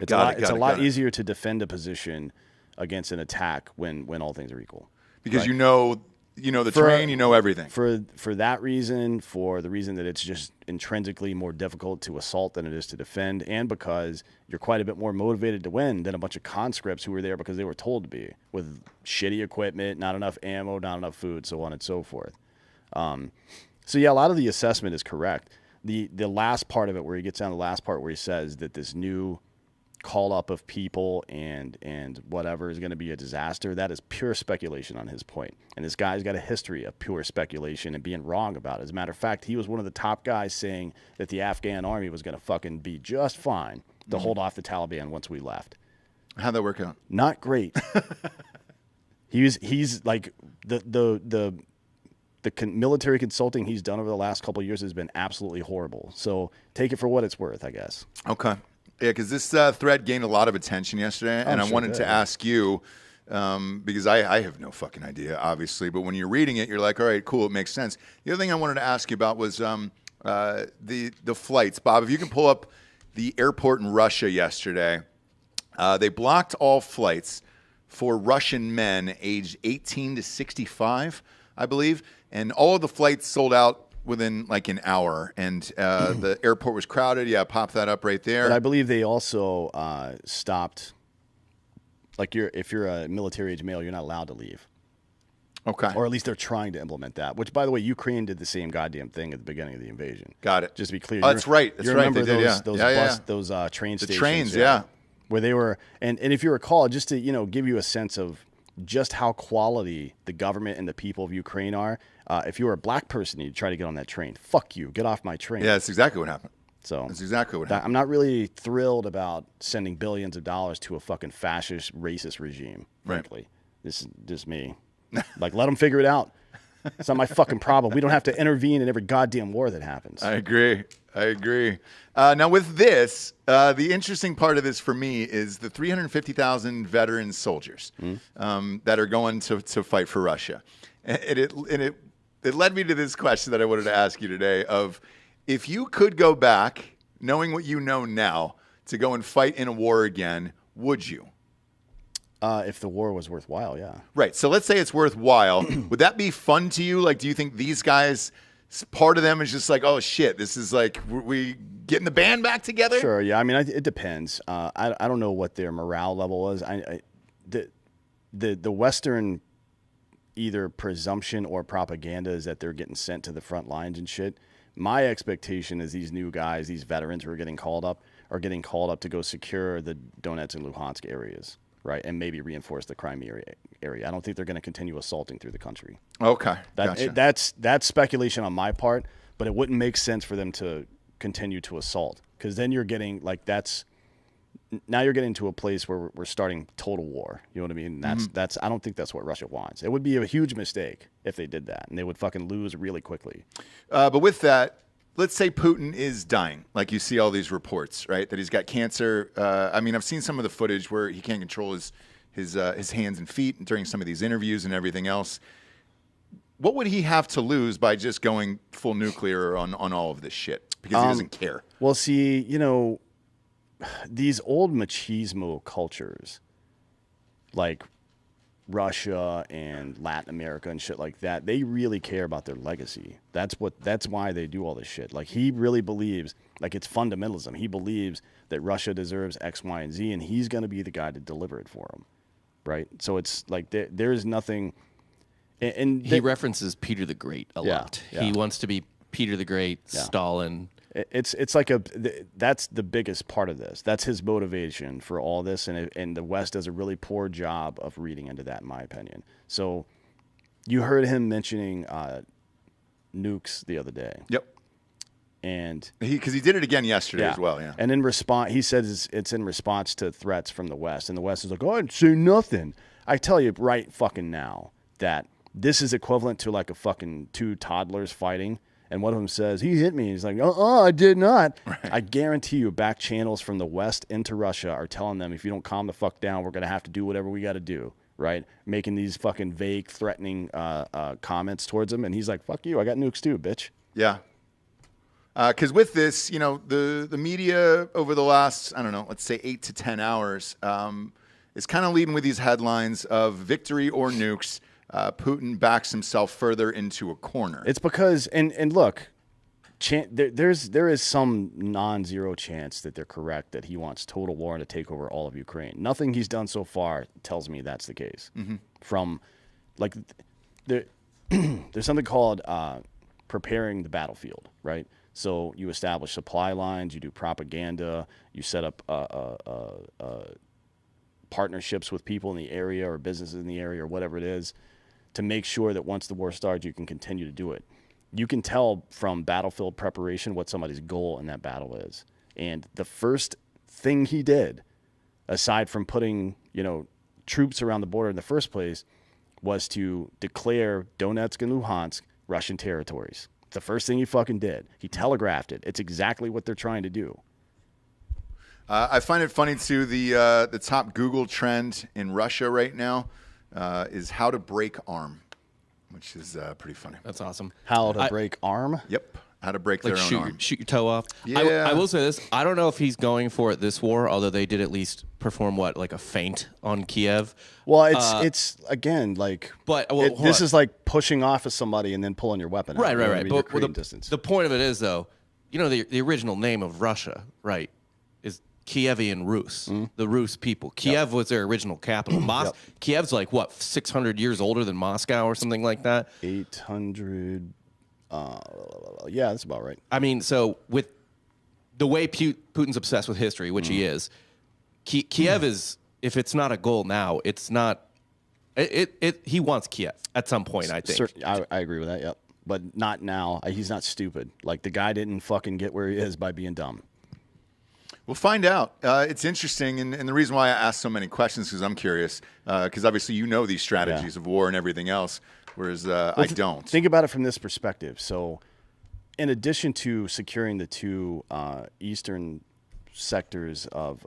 It's a lot easier to defend a position against an attack when all things are equal. Because Right. you know you know the terrain, you know everything. For that reason, for the reason that it's just intrinsically more difficult to assault than it is to defend, and because you're quite a bit more motivated to win than a bunch of conscripts who were there because they were told to be, with shitty equipment, not enough ammo, not enough food, so on and so forth. So yeah, a lot of the assessment is correct. The last part of it, where he gets down to the last part where he says that this new call up of people and whatever is going to be a disaster, that is pure speculation on his point. And this guy's got a history of pure speculation and being wrong about it. As a matter of fact, he was one of the top guys saying that the Afghan army was going to fucking be just fine to hold off the Taliban once we left. How'd that work out? Not great. He's like the military consulting he's done over the last couple of years has been absolutely horrible. So take it for what it's worth, I guess. Okay. Yeah, because this thread gained a lot of attention yesterday, and I wanted to ask you, because I have no fucking idea, obviously, but when you're reading it, you're like, all right, cool, it makes sense. The other thing I wanted to ask you about was the flights. Bob, if you can pull up the airport in Russia yesterday, they blocked all flights for Russian men aged 18 to 65, I believe, and all of the flights sold out within like an hour, and the airport was crowded. Yeah, pop that up right there. But I believe they also stopped, like if you're a military age male, you're not allowed to leave. Okay. Or at least they're trying to implement that, which, by the way, Ukraine did the same goddamn thing at the beginning of the invasion. Got it. Just to be clear. Oh, that's right. That's right. They did, Those train stations. The trains, yeah. Where they were, and if you recall, just to give you a sense of just how quality the government and the people of Ukraine are, if you were a black person and you try to get on that train, fuck you, get off my train. Yeah, that's exactly what happened. So that's exactly what happened. I'm not really thrilled about sending billions of dollars to a fucking fascist, racist regime, frankly. Right. This is just me. Like, let them figure it out. It's not my fucking problem. We don't have to intervene in every goddamn war that happens. I agree. Now, with this, the interesting part of this for me is the 350,000 veteran soldiers that are going to fight for Russia. And it led me to this question that I wanted to ask you today of, if you could go back, knowing what you know now, to go and fight in a war again, would you? If the war was worthwhile, yeah. Right. So let's say it's worthwhile. Would that be fun to you? Like, do you think these guys, part of them is just like, oh, shit, this is like, we getting the band back together? Sure, yeah. I mean, it depends. I don't know what their morale level was. The Western either presumption or propaganda is that they're getting sent to the front lines and shit. My expectation is these new guys, these veterans who are getting called up, to go secure the Donetsk and Luhansk areas, right, and maybe reinforce the Crimea area. I don't think they're going to continue assaulting through the country. Okay, gotcha. That's speculation on my part, but it wouldn't make sense for them to continue to assault, because then you're getting now you're getting to a place where we're starting total war. You know what I mean? That's I don't think that's what Russia wants. It would be a huge mistake if they did that, and they would fucking lose really quickly. But with that, let's say Putin is dying, like you see all these reports, right? That he's got cancer. I mean, I've seen some of the footage where he can't control his hands and feet during some of these interviews and everything else. What would he have to lose by just going full nuclear on all of this shit? Because he doesn't care. Well, see, these old machismo cultures, like Russia and Latin America and shit like that, they really care about their legacy. That's why they do all this shit. Like, he really believes, like, it's fundamentalism. He believes that Russia deserves X, Y, and Z, and he's going to be the guy to deliver it for them, right? So it's like there's nothing. And he references Peter the Great a lot. Yeah. He wants to be Peter the Great, Stalin. It's like that's the biggest part of this. That's his motivation for all this, and the West does a really poor job of reading into that, in my opinion. So you heard him mentioning nukes the other day. Yep. And because he did it again yesterday as well, yeah. And in response, he says it's in response to threats from the West, and the West is like, "Oh, I didn't say nothing." I tell you right fucking now that this is equivalent to like a fucking two toddlers fighting. And one of them says, he hit me. He's like, I did not. Right. I guarantee you back channels from the West into Russia are telling them, if you don't calm the fuck down, we're going to have to do whatever we got to do, right? Making these fucking vague, threatening comments towards him. And he's like, fuck you. I got nukes too, bitch. Yeah. Because with this, the media over the last, I don't know, let's say 8 to 10 hours is kind of leading with these headlines of victory or nukes. Putin backs himself further into a corner. It's because, and look, there is some non-zero chance that they're correct that he wants total war and to take over all of Ukraine. Nothing he's done so far tells me that's the case. From, like, there's something called preparing the battlefield, right? So you establish supply lines, you do propaganda, you set up partnerships with people in the area or businesses in the area or whatever it is to make sure that once the war starts, you can continue to do it. You can tell from battlefield preparation what somebody's goal in that battle is. And the first thing he did, aside from putting, troops around the border in the first place, was to declare Donetsk and Luhansk Russian territories. The first thing he fucking did. He telegraphed it. It's exactly what they're trying to do. I find it funny, too, the top Google trend in Russia right now is how to break arm, which is pretty funny. That's awesome. How to break arm? Yep. How to break their own arm. Shoot your toe off. Yeah. I will say this. I don't know if he's going for it this war, although they did at least perform like a feint on Kiev. Well, it's again like, but this is like pushing off of somebody and then pulling your weapon out. Right. But But the point of it is, though, the original name of Russia, right, is Kievian Rus, the Rus people. Kiev was their original capital. Kiev's like, 600 years older than Moscow or something like that? 800... yeah, that's about right. I mean, so with the way Putin's obsessed with history, which he is, Kiev is, if it's not a goal now, it's not. He wants Kiev at some point, I think. I agree with that. Yep, but not now. He's not stupid. Like, the guy didn't fucking get where he is by being dumb. We'll find out. It's interesting, and the reason why I ask so many questions is because I'm curious. Because obviously you know these strategies of war and everything else, whereas I don't. Think about it from this perspective. So, in addition to securing the two eastern sectors of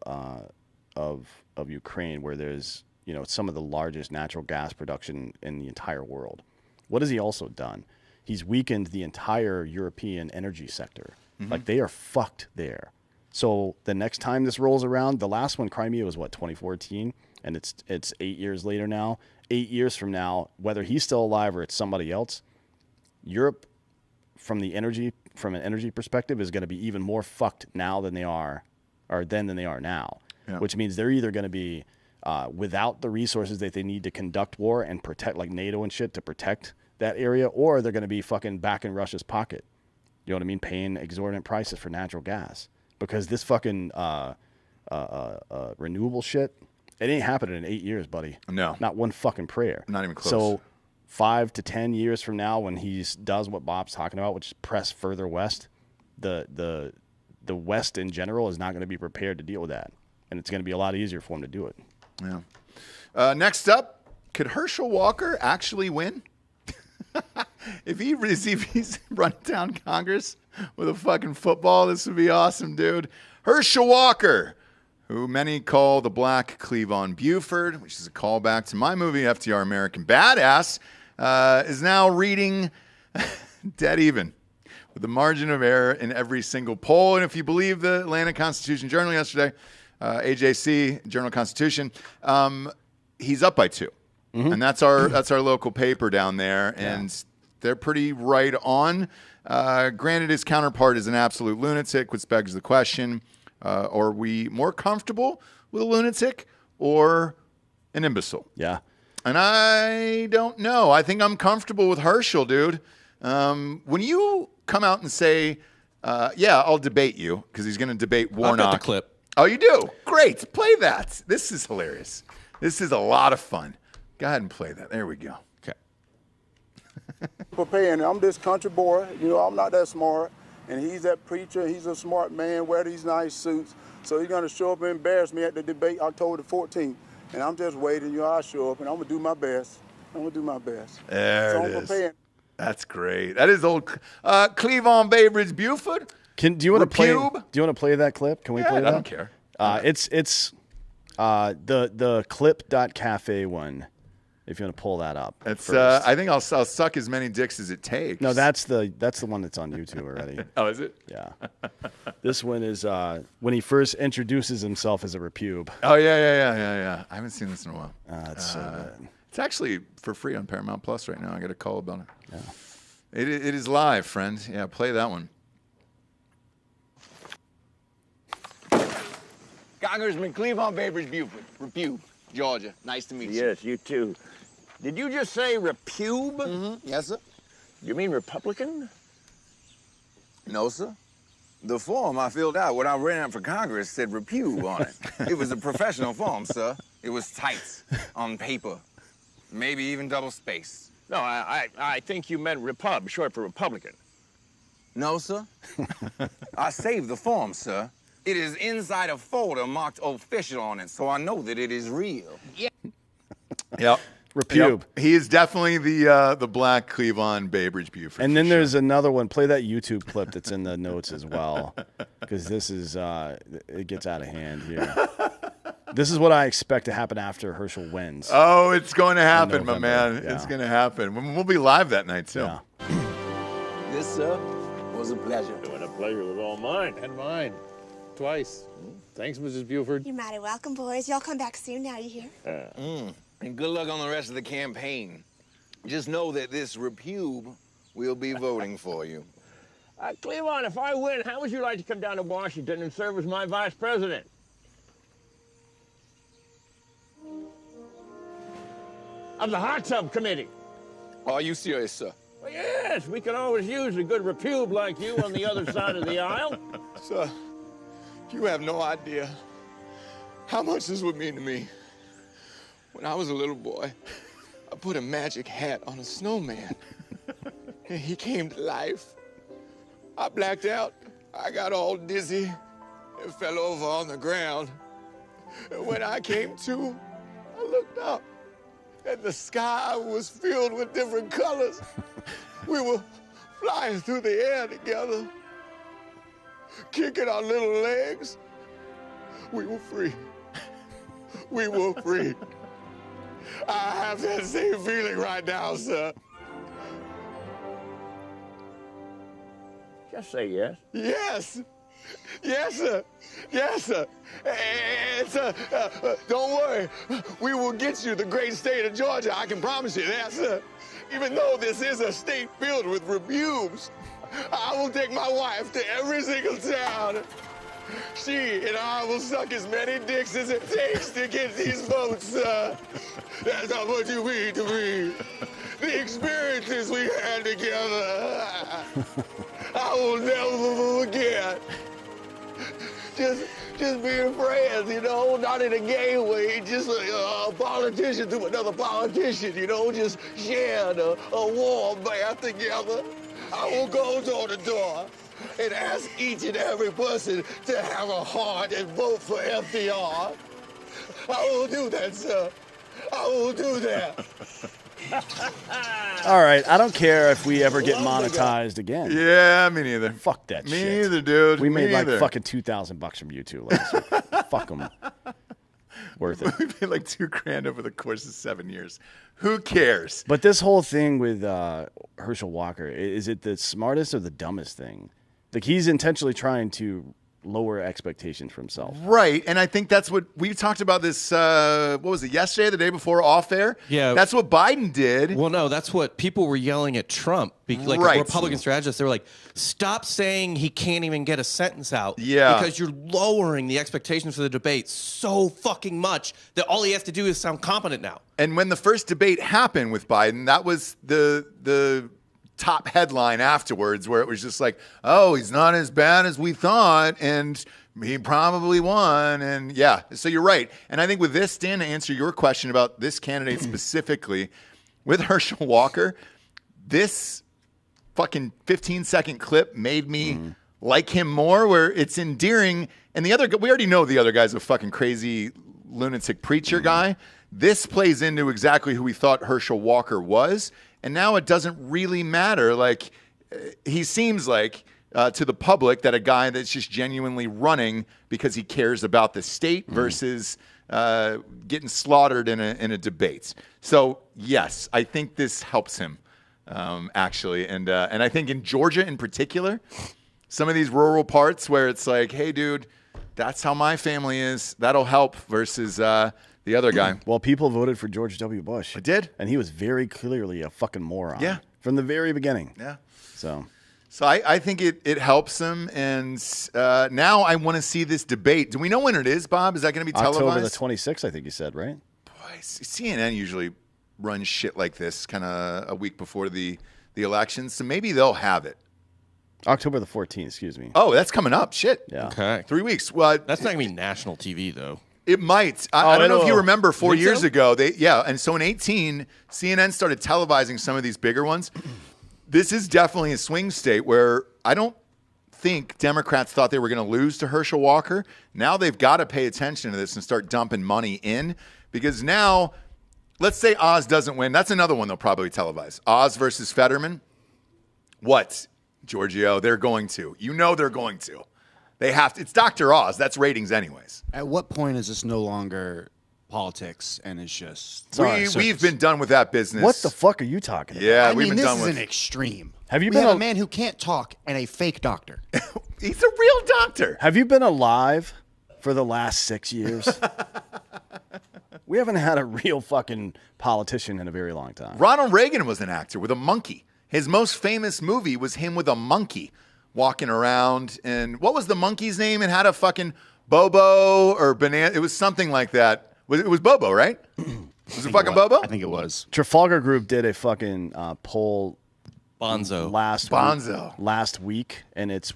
Ukraine, where there's some of the largest natural gas production in the entire world, what has he also done? He's weakened the entire European energy sector. Like, they are fucked there. So the next time this rolls around, the last one, Crimea, was 2014, and it's 8 years later now. 8 years from now, whether he's still alive or it's somebody else, Europe, from an energy perspective, is going to be even more fucked now than they are, or then than they are now. Yeah. Which means they're either going to be without the resources that they need to conduct war and protect, like NATO and shit, to protect that area, or they're going to be fucking back in Russia's pocket. You know what I mean? Paying exorbitant prices for natural gas. Because this fucking renewable shit, it ain't happening in 8 years, buddy. No. Not one fucking prayer. Not even close. So 5 to 10 years from now, when he does what Bob's talking about, which is press further west, the West in general is not going to be prepared to deal with that. And it's going to be a lot easier for him to do it. Yeah. Next up, could Herschel Walker actually win? If he's running down Congress with a fucking football, this would be awesome, dude. Herschel Walker, who many call the Black Cleavon Buford, which is a callback to my movie, FDR American Badass, is now reading dead even with the margin of error in every single poll. And if you believe the Atlanta Constitution Journal yesterday, AJC, Journal-Constitution, he's up by 2. And that's our local paper down there, and they're pretty right on. Granted, his counterpart is an absolute lunatic, which begs the question, are we more comfortable with a lunatic or an imbecile? Yeah. And I don't know. I think I'm comfortable with Herschel, dude. When you come out and say, I'll debate you, because he's going to debate Warnock. I've got the clip. Oh, you do? Great. Play that. This is hilarious. This is a lot of fun. Go ahead and play that. There we go. Okay. Preparing. I'm this country boy. I'm not that smart. And he's that preacher. He's a smart man. Wear these nice suits. So he's going to show up and embarrass me at the debate October the 14th. And I'm just waiting. I'll show up and I'm going to do my best. There it is. Preparing. That's great. That is old Cleavon Baybridge Buford. Do you want to play that clip? Can we play that? I don't care. It's the clip.cafe one. If you want to pull that up. It's I think I'll suck as many dicks as it takes. No, that's the one that's on YouTube already. Oh, is it? Yeah. This one is when he first introduces himself as a repube. Oh yeah. I haven't seen this in a while. It's so good. It's actually for free on Paramount Plus right now. I got a call about it. Yeah. It is live, friend. Yeah, play that one. Congressman Cleavon Babridge Buford, Repube, Georgia. Nice to meet you. Yes, you too. Did you just say Repube? Mm-hmm. Yes, sir. You mean Republican? No, sir. The form I filled out when I ran out for Congress said Repube on it. It was a professional form, sir. It was tight on paper. Maybe even double spaced. No, I think you meant Repub, short for Republican. No, sir. I saved the form, sir. It is inside a folder marked official on it, so I know that it is real. Yeah. Yep. Repube. Yep. He is definitely the black Cleavon Babridge Buford. And then there's another one. Play that YouTube clip that's in the notes as well, because this is it gets out of hand here. This is what I expect to happen after Herschel wins. Oh, it's going to happen, my man. Yeah. It's going to happen. We'll be live that night, too. Yeah. This, sir, was a pleasure. And a pleasure was all mine. And mine. Twice. Thanks, Mrs. Buford. You're mighty welcome, boys. Y'all come back soon now, you hear? And good luck on the rest of the campaign. Just know that this Repube will be voting for you. Cleavon, if I win, how would you like to come down to Washington and serve as my vice president? Of the Hot Tub Committee. Are you serious, sir? Well, yes, we can always use a good Repube like you on the other side of the aisle. Sir, you have no idea how much this would mean to me. When I was a little boy, I put a magic hat on a snowman, and he came to life. I blacked out. I got all dizzy and fell over on the ground. And when I came to, I looked up, and the sky was filled with different colors. We were flying through the air together, kicking our little legs. We were free. We were free. I have that same feeling right now, sir. Just say yes. Yes. Yes, sir. Yes, sir. And, sir, don't worry. We will get you the great state of Georgia. I can promise you that, sir. Even though this is a state filled with rebukes, I will take my wife to every single town. She and I will suck as many dicks as it takes to get these votes, sir. That's how much you mean to me. The experiences we had together, I will never forget. Just being friends, you know, not in a gay way, just a politician to another politician, you know, just sharing a warm bath together. I will go door to door and ask each and every person to have a heart and vote for FDR. I will do that, sir. I will do that. All right, I don't care if we ever get monetized again. Yeah, me neither. Fuck that shit. Me neither, dude. We Me made like neither. fucking $2,000 from YouTube last week. Fuck them. Worth it. We paid like $2,000 over the course of 7 years. Who cares? But this whole thing with Herschel Walker, is it the smartest or the dumbest thing? Like, he's intentionally trying to lower expectations for himself. Right, and I think that's what we talked about this, what was it, yesterday, the day before, off air? Yeah. That's what Biden did. Well, no, that's what people were yelling at Trump. Like Right. Republican strategists, they were like, stop saying he can't even get a sentence out. Yeah. Because you're lowering the expectations for the debate so fucking much that all he has to do is sound competent now. And when the first debate happened with Biden, that was the top headline afterwards, where it was just like, oh, he's not as bad as we thought, and he probably won. And yeah, so you're right. And I think with this, Dan, to answer your question about this candidate specifically, with Herschel Walker, this fucking 15-second clip made me like him more, where it's endearing. And the other, we already know the other guy's a fucking crazy lunatic preacher guy. This plays into exactly who we thought Herschel Walker was. And now it doesn't really matter. Like, he seems like to the public that a guy that's just genuinely running because he cares about the state versus getting slaughtered in a debate. So yes, I think this helps him actually, and I think in Georgia in particular, some of these rural parts where it's like, hey, dude, that's how my family is. That'll help versus the other guy. Well, people voted for George W. Bush. It did? And he was very clearly a fucking moron. Yeah. From the very beginning. Yeah. So I think it helps him. And now I want to see this debate. Do we know when it is, Bob? Is that going to be televised? October the 26th, I think you said, right? Boy, CNN usually runs shit like this kind of a week before the election. So maybe they'll have it. October the 14th, excuse me. Oh, that's coming up. Shit. Yeah. Okay. 3 weeks. Well, That's not going to be national TV, though. it might. I don't know if you remember 4 Think years so? ago. And so in 18, CNN started televising some of these bigger ones. This is definitely a swing state where I don't think Democrats thought they were going to lose to Herschel Walker. Now they've got to pay attention to this and start dumping money in, because now, let's say Oz doesn't win. That's another one they'll probably televise. Oz versus Fetterman. What, Giorgio? They're going to. You know they're going to. They have to. It's Dr. Oz. That's ratings anyways. At what point is this no longer politics and it's just We've been done with that business. What the fuck are you talking about? Yeah, I we've mean, been this done is with an extreme. Have you we been have a- a man who can't talk and a fake doctor? He's a real doctor. Have you been alive for the last 6 years? We haven't had a real fucking politician in a very long time. Ronald Reagan was an actor with a monkey. His most famous movie was him with a monkey walking around. And what was the monkey's name? It had a fucking Bobo or banana. It was something like that. It was Bobo, right? Was it fucking Bobo? I think it was. Trafalgar Group did a fucking poll Bonzo. last week, and it's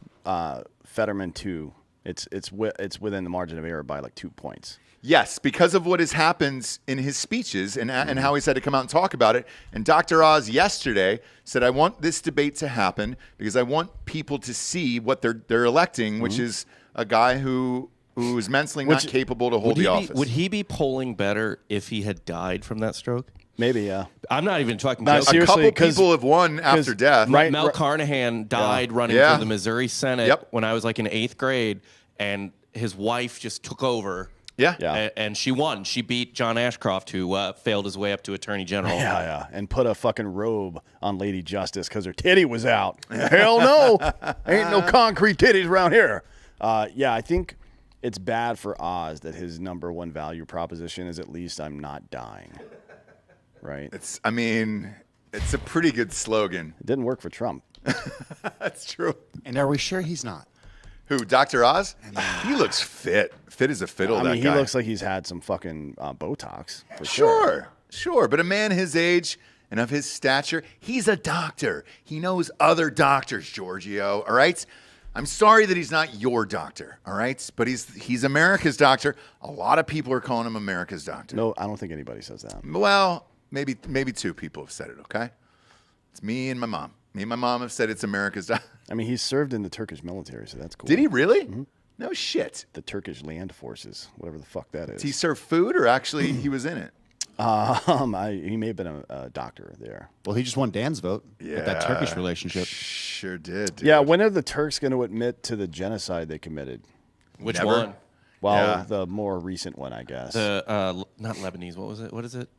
Fetterman 2. It's within the margin of error by like 2 points. Yes, because of what has happened in his speeches and how he's had to come out and talk about it. And Dr. Oz yesterday said, I want this debate to happen because I want people to see what they're electing, which is a guy who is mentally not capable to hold the office. Would he be polling better if he had died from that stroke? Maybe, yeah. I'm not even talking. No, joking. seriously, a couple people have won after death. Mel Carnahan died running Yeah. for the Missouri Senate Yep. when I was like in 8th grade, and his wife just took over. Yeah. And she won. She beat John Ashcroft, who failed his way up to Attorney General. Yeah, and put a fucking robe on Lady Justice because her titty was out. Hell no. Ain't no concrete titties around here. I think it's bad for Oz that his number one value proposition is at least I'm not dying. Right? It's a pretty good slogan. It didn't work for Trump. That's true. And are we sure he's not? Who, Dr. Oz? He looks fit. Fit as a fiddle, that guy. He looks like he's had some fucking Botox. For sure. Sure. But a man his age and of his stature, he's a doctor. He knows other doctors, Giorgio, all right? I'm sorry that he's not your doctor, all right? But he's America's doctor. A lot of people are calling him America's doctor. No, I don't think anybody says that. Well, maybe two people have said it, okay? It's me and my mom. Me and my mom have said it's America's doctor. I mean, he served in the Turkish military, so that's cool. Did he really? Mm-hmm. No shit. The Turkish land forces, whatever the fuck that is. Did he serve food or actually he was in it? He may have been a doctor there. Well, he just won Dan's vote with that Turkish relationship. Sure did. Dude. Yeah, when are the Turks going to admit to the genocide they committed? Which Never. one? Well, the more recent one, I guess. The not Lebanese. What was it? What is it?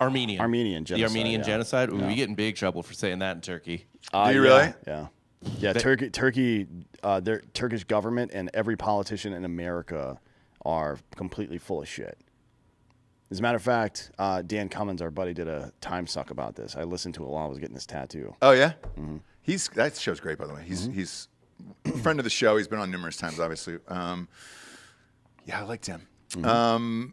Armenian. Armenian genocide. The Armenian yeah. genocide. Ooh, Yeah. we get in big trouble for saying that in Turkey. Do you really? Yeah. Yeah, Turkey, their Turkish government and every politician in America are completely full of shit. As a matter of fact, Dan Cummins, our buddy, did a time suck about this. I listened to it while I was getting this tattoo. Oh yeah, that show's great, by the way. He's a friend of the show. He's been on numerous times, obviously. Yeah, I liked him. I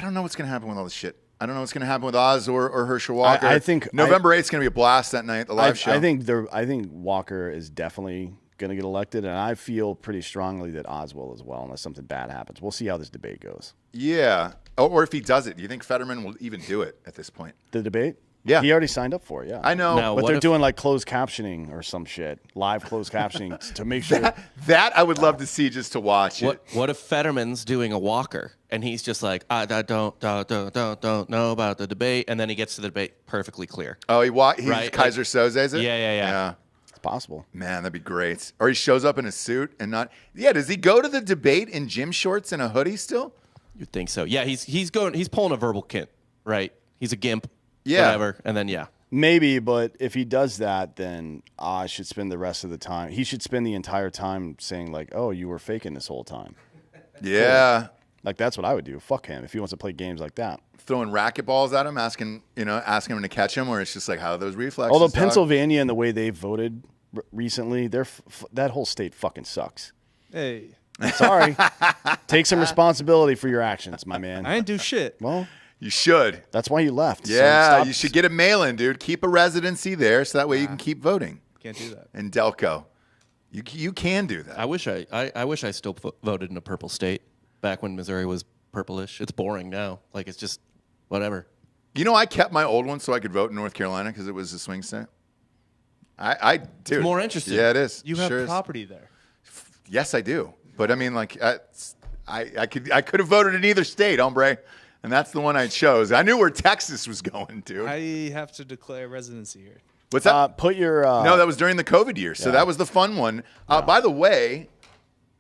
don't know what's gonna happen with all this shit. I don't know what's gonna happen with Oz or Herschel Walker. I think November 8th is gonna be a blast that night. The live show. I think Walker is definitely going to get elected, and I feel pretty strongly that Oz will as well, unless something bad happens. We'll see how this debate goes. Yeah. Or if he does it, do you think Fetterman will even do it at this point? The debate? Yeah. He already signed up for it, yeah. I know. Now, But what they're if- doing like closed captioning or some shit. Live closed captioning to make sure. That I would love to see just to watch it. What if Fetterman's doing a Walker and he's just like, I don't know about the debate, and then he gets to the debate perfectly clear. Oh, he's Right, Kaiser like- Soze's it? Yeah. It's possible. Man, that'd be great. Or he shows up in a suit and not. Yeah, does he go to the debate in gym shorts and a hoodie still? You'd think so. Yeah, he's pulling a verbal kint, right? He's a gimp. Yeah. Whatever. And then Maybe, but if he does that, then Oz should spend the rest of the time. He should spend the entire time saying like, "Oh, you were faking this whole time." Yeah. Like, that's what I would do. Fuck him if he wants to play games like that. Throwing racquetballs at him, asking him to catch him, where it's just like, how are those reflexes? Although dog? Pennsylvania and the way they voted recently, that whole state fucking sucks. Hey. Sorry. Take some responsibility for your actions, my man. I didn't do shit. Well, you should. That's why you left. Yeah, So you should get a mail-in, dude. Keep a residency there, so that way you can keep voting. Can't do that. In Delco, you can do that. I wish I still voted in a purple state back when Missouri was purplish. It's boring now. Like, it's just whatever. You know, I kept my old one so I could vote in North Carolina because it was a swing state. I do. It's more interesting. Yeah, it is. You have Sure property there. Yes, I do. But I mean, like, I could have voted in either state, hombre, and that's the one I chose. I knew where Texas was going, dude. I have to declare residency here. What's that? put your no, that was during the COVID year, so that was the fun one. By the way,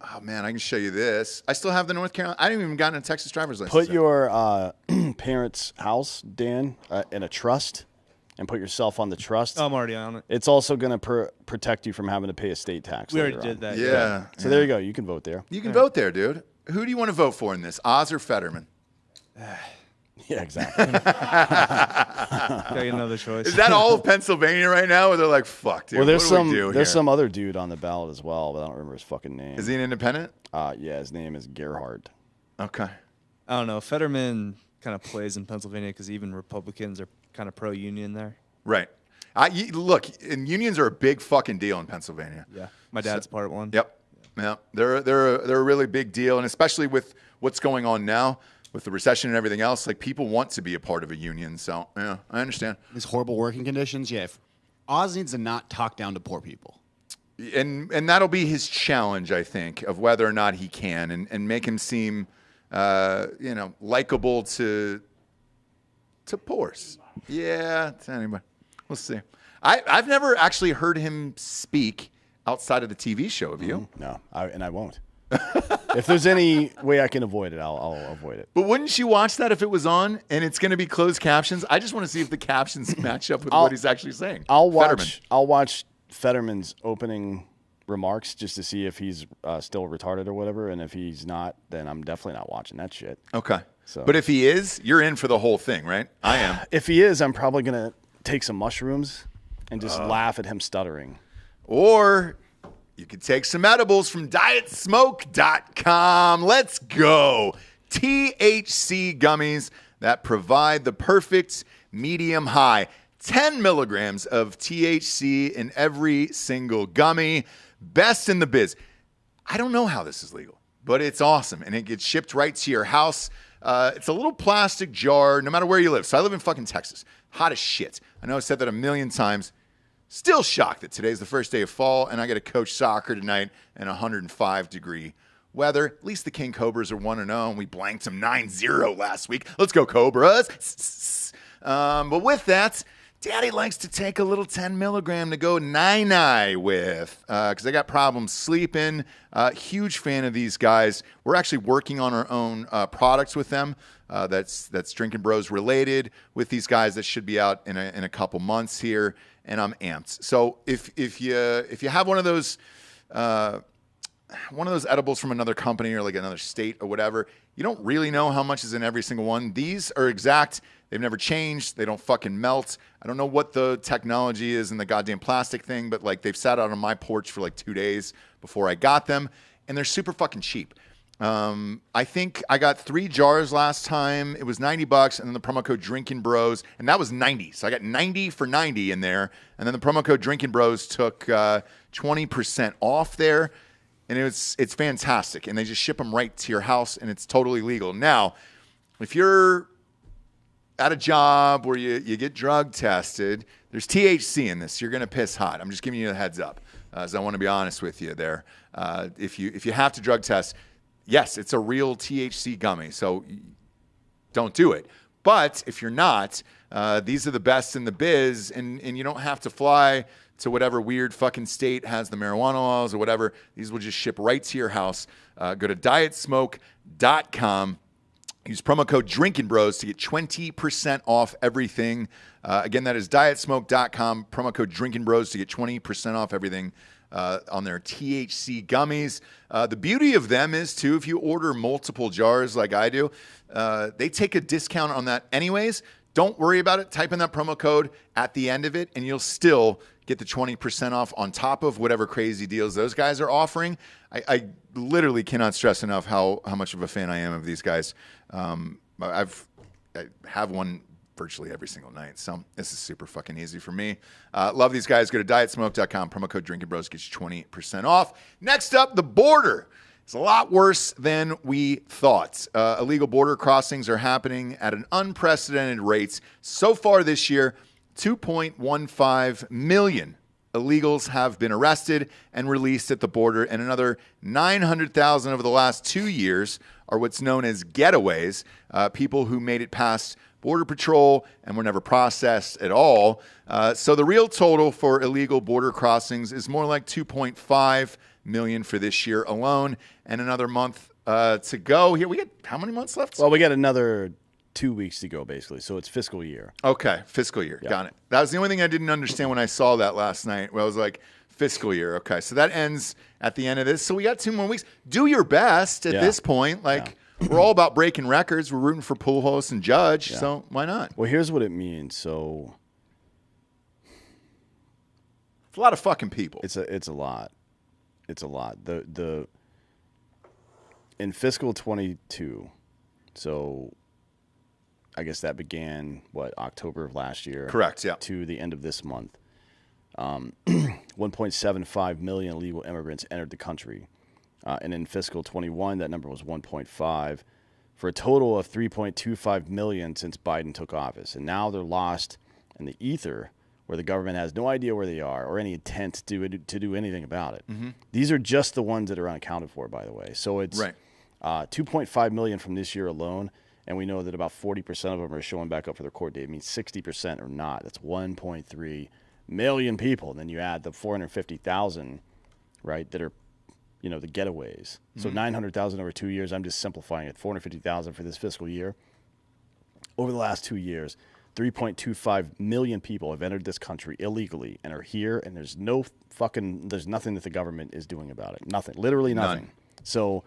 oh man, I can show you this. I still have the North Carolina. I didn't even gotten a Texas driver's license. put your parents' house, Dan, in a trust, and put yourself on the trust. I'm already on it. It's also going to protect you from having to pay a state tax. We already later did on. that. Yeah. So there you go. You can vote there. You can vote there, dude. Who do you want to vote for in this, Oz or Fetterman? Yeah, exactly. Got another choice. Is that all of Pennsylvania right now, where they're like, "Fuck, dude"? Well, there's what do we do there's here? some other dude on the ballot as well, but I don't remember his fucking name. Is he an independent? Yeah, his name is Gerhard. Okay. I don't know. Fetterman kind of plays in Pennsylvania because even Republicans are kind of pro-union there. Right. Look, and unions are a big fucking deal in Pennsylvania. Yeah. My dad's part one. Yep. Yeah. They're a really big deal, and especially with what's going on now with the recession and everything else, like, people want to be a part of a union. So yeah, I understand. These horrible working conditions. Yeah, Oz needs to not talk down to poor people. And that'll be his challenge, I think, of whether or not he can and make him seem, likable to poors. Yeah, to anybody. We'll see. I've never actually heard him speak outside of the TV show. Have you? No, I won't. If there's any way I can avoid it, I'll avoid it. But wouldn't you watch that if it was on and it's going to be closed captions? I just want to see if the captions match up with what he's actually saying. I'll Fetterman. watch Fetterman's opening remarks just to see if he's still retarded or whatever, and if he's not, then I'm definitely not watching that shit. Okay. So. But if he is, you're in for the whole thing, right? I am. If he is, I'm probably gonna take some mushrooms and just laugh at him stuttering. Or you could take some edibles from dietsmoke.com. Let's go. THC gummies that provide the perfect medium high. 10 milligrams of THC in every single gummy. Best in the biz. I don't know how this is legal, but it's awesome. And it gets shipped right to your house. It's a little plastic jar, no matter where you live. So I live in fucking Texas. Hot as shit. I know I've said that a million times. Still shocked that today's the first day of fall and I got to coach soccer tonight in 105-degree weather. At least the King Cobras are 1-0 and we blanked them 9-0 last week. Let's go, Cobras. But with that, Daddy likes to take a little 10 milligram to go night-night with because I got problems sleeping. Huge fan of these guys. We're actually working on our own products with them. That's Drinkin' Bros related with these guys that should be out in a couple months here, and I'm amped. So if you have one of those edibles from another company or like another state or whatever, you don't really know how much is in every single one. These are exact. They've never changed. They don't fucking melt. I don't know what the technology is in the goddamn plastic thing, but like they've sat out on my porch for like 2 days before I got them, and they're super fucking cheap. I think I got 3 jars last time. It was $90, and then the promo code Drinkin' Bros, and that was 90. So I got 90 for 90 in there, and then the promo code Drinkin' Bros took 20% off there, and it's fantastic. And they just ship them right to your house, and it's totally legal. Now, if you're at a job where you get drug tested, there's THC in this. You're going to piss hot. I'm just giving you a heads up, as I want to be honest with you there. If you have to drug test, yes, it's a real THC gummy, so don't do it. But if you're not, these are the best in the biz, and you don't have to fly to whatever weird fucking state has the marijuana laws or whatever. These will just ship right to your house. Go to dietsmoke.com. Use promo code Drinkin' Bros to get 20% off everything. Again, that is dietsmoke.com. Promo code Drinkin' Bros to get 20% off everything. on their THC gummies. The beauty of them is, too, if you order multiple jars like I do, they take a discount on that anyways. Don't worry about it. Type in that promo code at the end of it, and you'll still get the 20% off on top of whatever crazy deals those guys are offering. I literally cannot stress enough how much of a fan I am of these guys. I have one virtually every single night, so this is super fucking easy for me. Love these guys. Go to dietsmoke.com. Promo code Drinkin' Bros gets you 20% off. Next up, the border. It's a lot worse than we thought. Illegal border crossings are happening at an unprecedented rate. So far this year, 2.15 million illegals have been arrested and released at the border, and another 900,000 over the last 2 years are what's known as getaways, people who made it past Border Patrol and were never processed at all. So the real total for illegal border crossings is more like 2.5 million for this year alone, and another month to go. Here we got how many months left? Well, we got another 2 weeks to go, basically. So it's fiscal year. Okay, fiscal year. Yeah. Got it. That was the only thing I didn't understand when I saw that last night. Where I was like, fiscal year. Okay, so that ends at the end of this. So we got 2 more weeks. Do your best at this point. Like, we're all about breaking records. We're rooting for Pujols and Judge, so why not? Well, here's what it means. So it's a lot of fucking people. It's a lot. It's a lot. In fiscal 22, so I guess that began, October of last year? Correct, yeah. To the end of this month. 1.75 million illegal immigrants entered the country. And in fiscal 21, that number was 1.5, for a total of 3.25 million since Biden took office. And now they're lost in the ether, where the government has no idea where they are or any intent to do anything about it. Mm-hmm. These are just the ones that are unaccounted for, by the way. So it's 2.5 million from this year alone, and we know that about 40% of them are showing back up for their court date. It means 60% are not. That's 1.3 million people. And then you add the 450,000, right, that are, the getaways. So 900,000 over 2 years. I'm just simplifying it. 450,000 for this fiscal year. Over the last 2 years, 3.25 million people have entered this country illegally and are here, and there's nothing that the government is doing about it. Nothing. Literally nothing. None. So,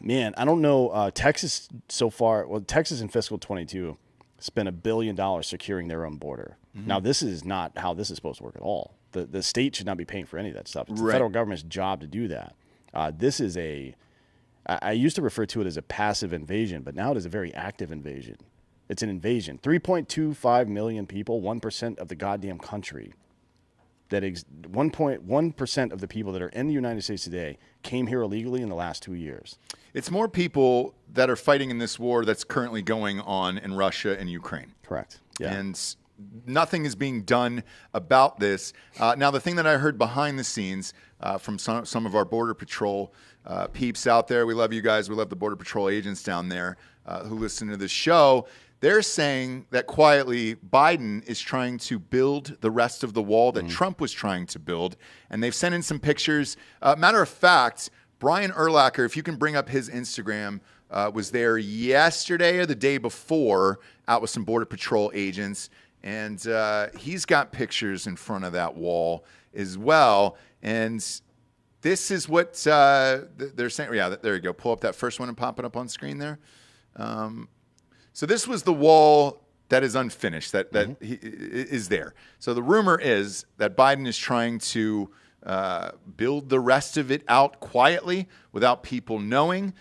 man, I don't know. Texas so far, Texas in fiscal 22 spent $1 billion securing their own border. Mm-hmm. Now, this is not how this is supposed to work at all. The state should not be paying for any of that stuff. It's the federal government's job to do that. This is I used to refer to it as a passive invasion, but now it is a very active invasion. It's an invasion. 3.25 million people, 1% of the goddamn country. 1.1% of the people that are in the United States today came here illegally in the last 2 years. It's more people that are fighting in this war that's currently going on in Russia and Ukraine. Correct. Yeah. And nothing is being done about this. Now, the thing that I heard behind the scenes from some of our Border Patrol peeps out there, we love you guys. We love the Border Patrol agents down there who listen to the show. They're saying that quietly Biden is trying to build the rest of the wall that Trump was trying to build. And they've sent in some pictures. Matter of fact, Brian Urlacher, if you can bring up his Instagram, was there yesterday or the day before out with some Border Patrol agents. And he's got pictures in front of that wall as well. And this is what they're saying. Yeah, there you go. Pull up that first one and pop it up on screen there. So this was the wall that is unfinished, that is there. So the rumor is that Biden is trying to build the rest of it out quietly without people knowing,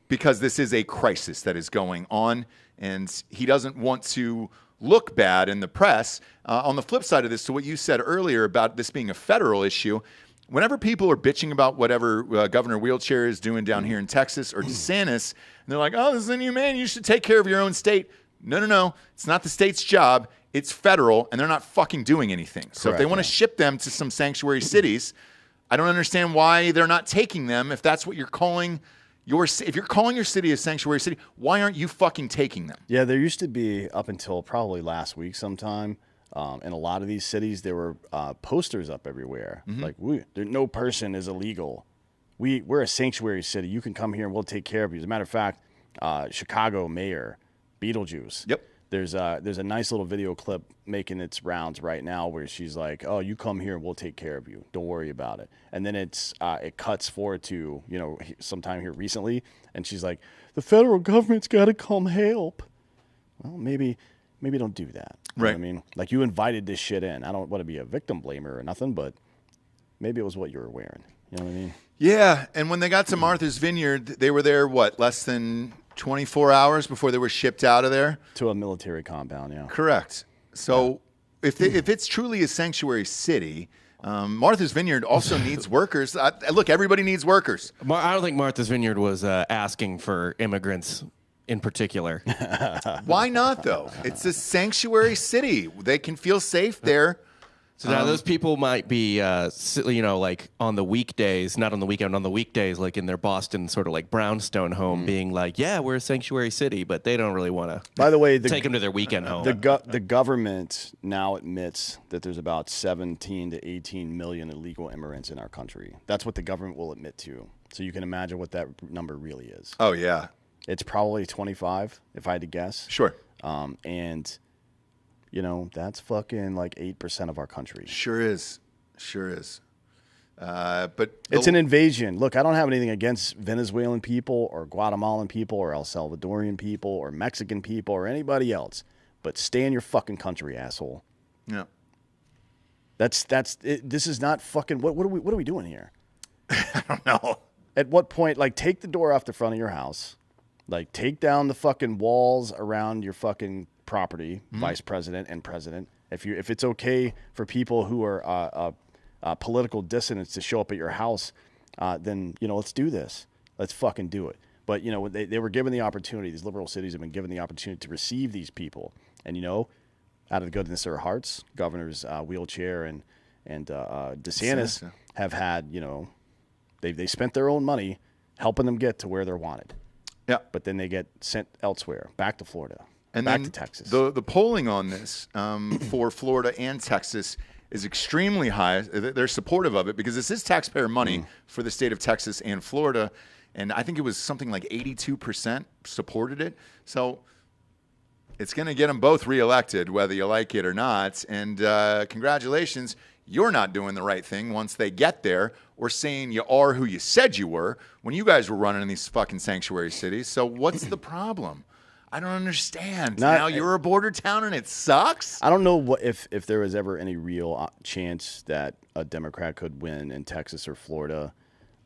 because this is a crisis that is going on, and he doesn't want to look bad in the press. On the flip side of this, to what you said earlier about this being a federal issue, whenever people are bitching about whatever Governor Wheelchair is doing down here in Texas or DeSantis, and they're like, oh, this is inhumane, you should take care of your own state. No. It's not the state's job. It's federal, and they're not fucking doing anything. So if they want to ship them to some sanctuary cities, I don't understand why they're not taking them. If that's what you're calling if you're calling your city a sanctuary city, why aren't you fucking taking them? Yeah, there used to be, up until probably last week sometime, in a lot of these cities, there were posters up everywhere. Like, no person is illegal. We're a sanctuary city. You can come here and we'll take care of you. As a matter of fact, Chicago mayor, Beetlejuice. Yep. there's a nice little video clip making its rounds right now where she's like, "Oh, you come here, we'll take care of you. Don't worry about it." And then it cuts forward to sometime here recently, and she's like, "The federal government's got to come help." Well, maybe don't do that. You know what I mean, like, you invited this shit in. I don't want to be a victim blamer or nothing, but maybe it was what you were wearing. You know what I mean? Yeah, and when they got to Martha's Vineyard, they were there, less than 24 hours before they were shipped out of there? To a military compound, yeah. Correct. So if it's truly a sanctuary city, Martha's Vineyard also needs workers. Look, everybody needs workers. I don't think Martha's Vineyard was asking for immigrants in particular. Why not, though? It's a sanctuary city. They can feel safe there. So now those people might be, like on the weekdays, not on the weekend, on the weekdays, like in their Boston sort of like brownstone home, being like, yeah, we're a sanctuary city, but they don't really want to. By the way, take them to their weekend home. The government now admits that there's about 17 to 18 million illegal immigrants in our country. That's what the government will admit to. So you can imagine what that number really is. Oh, yeah. It's probably 25, if I had to guess. Sure. And that's fucking like 8% of our country. Sure is. But it's an invasion. Look, I don't have anything against Venezuelan people or Guatemalan people or El Salvadorian people or Mexican people or anybody else. But stay in your fucking country, asshole. Yeah. That's it. This is not fucking. What are we doing here? I don't know. At what point, like, take the door off the front of your house, like, take down the fucking walls around your fucking property, vice president and president. If it's okay for people who are political dissidents to show up at your house, then let's do this. Let's fucking do it. But they were given the opportunity. These liberal cities have been given the opportunity to receive these people, and out of the goodness of their hearts, Governors Wheelchair and DeSantis have had they spent their own money helping them get to where they're wanted. Yeah, but then they get sent elsewhere, back to Florida. And back then to Texas. The polling on this for Florida and Texas is extremely high. They're supportive of it because this is taxpayer money for the state of Texas and Florida. And I think it was something like 82% supported it. So it's going to get them both reelected, whether you like it or not. And congratulations, you're not doing the right thing once they get there, or saying you are who you said you were when you guys were running in these fucking sanctuary cities. So what's the problem? I don't understand. Now you're a border town and it sucks? I don't know if there was ever any real chance that a Democrat could win in Texas or Florida,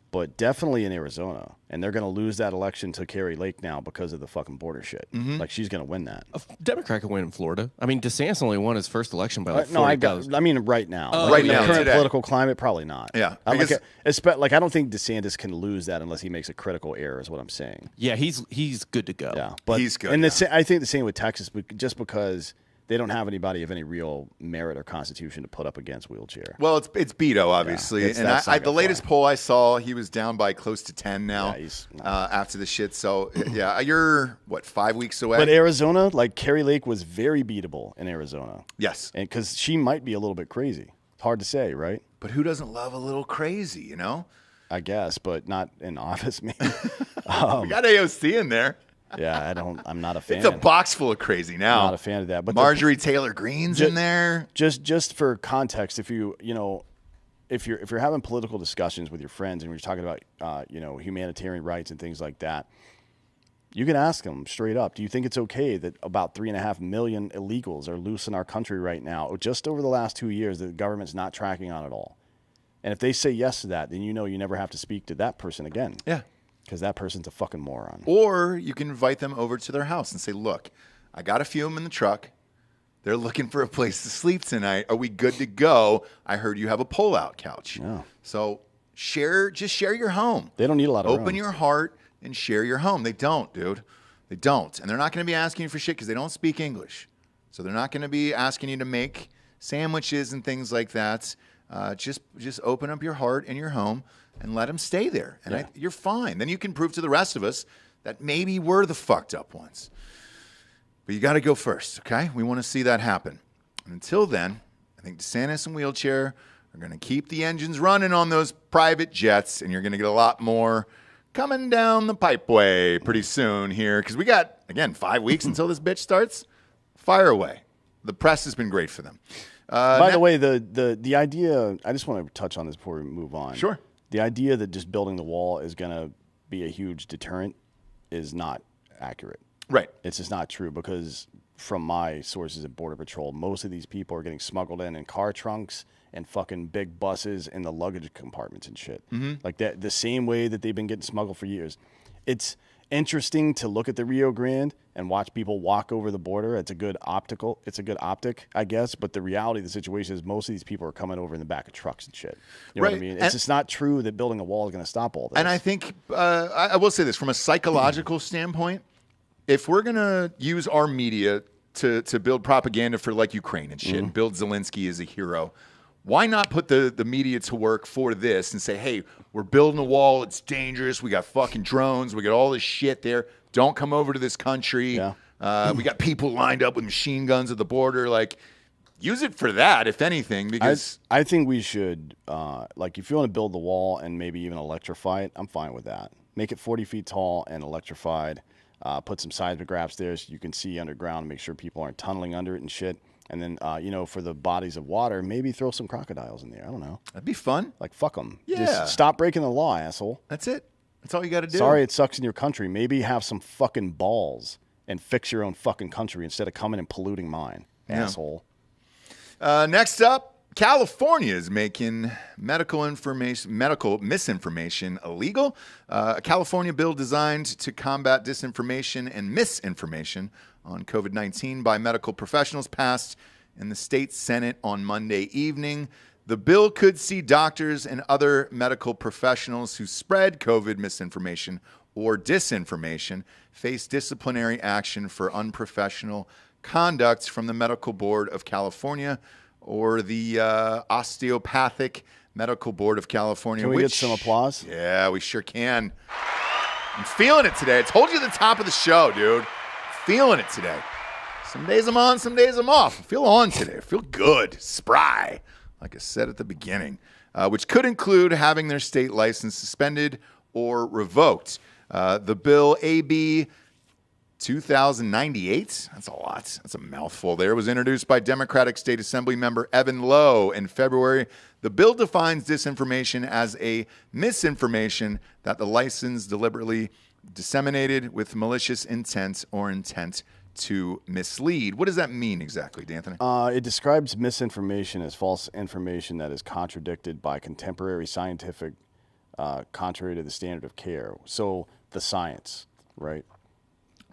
but definitely in Arizona. And they're going to lose that election to Carrie Lake now because of the fucking border shit. Like, she's going to win that. A Democrat could win in Florida. I mean, DeSantis only won his first election by like 40,000. I mean, right now. Right in now, the current today. political climate, probably not. Yeah. I don't think DeSantis can lose that unless he makes a critical error, is what I'm saying. Yeah, he's good to go. Yeah, but he's good. And I think the same with Texas, just because they don't have anybody of any real merit or constitution to put up against Wheelchair. Well, it's Beto, obviously. Yeah, and the latest poll I saw, he was down by close to 10 now after the shit. So, yeah, you're, 5 weeks away? But Arizona, like, Carrie Lake was very beatable in Arizona. Yes. And because she might be a little bit crazy. It's hard to say, right? But who doesn't love a little crazy, I guess, but not in office, man. We got AOC in there. Yeah, I'm not a fan. It's a box full of crazy now. I'm not a fan of that. But Marjorie Taylor Greene's in there. Just for context, if you're having political discussions with your friends and you're talking about humanitarian rights and things like that, you can ask them straight up, do you think it's okay that about 3.5 million illegals are loose in our country right now, just over the last 2 years, that the government's not tracking on at all? And if they say yes to that, then you never have to speak to that person again. Yeah. Because that person's a fucking moron. Or you can invite them over to their house and say, look, I got a few of them in the truck. They're looking for a place to sleep tonight. Are we good to go? I heard you have a pull-out couch. Yeah. So just share your home. They don't need a lot of Open rooms. your heart and share your home. They don't, dude. They don't. And they're not going to be asking you for shit because they don't speak English. So they're not going to be asking you to make sandwiches and things like that. Just open up your heart and your home and let them stay there. And you're fine. Then you can prove to the rest of us that maybe we're the fucked up ones. But you got to go first, okay? We want to see that happen. And until then, I think DeSantis and Wheelchair are going to keep the engines running on those private jets, and you're going to get a lot more coming down the pipeway pretty soon here, because we got, again, 5 weeks until this bitch starts. Fire away. The press has been great for them. By the way, the idea, I just want to touch on this before we move on. Sure. The idea that just building the wall is going to be a huge deterrent is not accurate. Right. It's just not true because from my sources at Border Patrol, most of these people are getting smuggled in car trunks and fucking big buses in the luggage compartments and shit. Like that, the same way that they've been getting smuggled for years. It's interesting to look at the Rio Grande and watch people walk over the border. It's a good optic, I guess. But the reality of the situation is most of these people are coming over in the back of trucks and shit. You know what I mean? It's just not true that building a wall is going to stop all this. And I think, I will say this, from a psychological standpoint, if we're going to use our media to build propaganda for like Ukraine and shit, and build Zelensky as a hero, why not put the media to work for this and say, hey, we're building a wall. It's dangerous. We got fucking drones. We got all this shit there. Don't come over to this country. Yeah. We got people lined up with machine guns at the border. Like, use it for that, if anything, because I think we should, like, if you want to build the wall and maybe even electrify it, I'm fine with that. Make it 40 feet tall and electrified. Put some seismographs there so you can see underground and make sure people aren't tunneling under it and shit. And then, for the bodies of water, maybe throw some crocodiles in there. I don't know. That'd be fun. Like, fuck them. Yeah. Just stop breaking the law, asshole. That's it. That's all you got to do. Sorry it sucks in your country. Maybe have some fucking balls and fix your own fucking country instead of coming and polluting mine, asshole. Next up, California is making medical misinformation illegal. A California bill designed to combat disinformation and misinformation on COVID-19 by medical professionals passed in the state Senate on Monday evening. The bill could see doctors and other medical professionals who spread COVID misinformation or disinformation face disciplinary action for unprofessional conduct from the Medical Board of California or the Osteopathic Medical Board of California. Can we get some applause? Yeah, we sure can. I'm feeling it today. I told you at the top of the show, dude. Feeling it today. Some days I'm on, some days I'm off. I feel on today. I feel good, spry, like I said at the beginning, which could include having their state license suspended or revoked. The bill AB 2098, that's a lot. That's a mouthful there, was introduced by Democratic State Assembly member Evan Lowe in February. The bill defines disinformation as a misinformation that the license deliberately disseminated with malicious intent or intent to mislead. What does that mean exactly, D'Anthony? It describes misinformation as false information that is contradicted by contemporary scientific, contrary to the standard of care. So the science, right?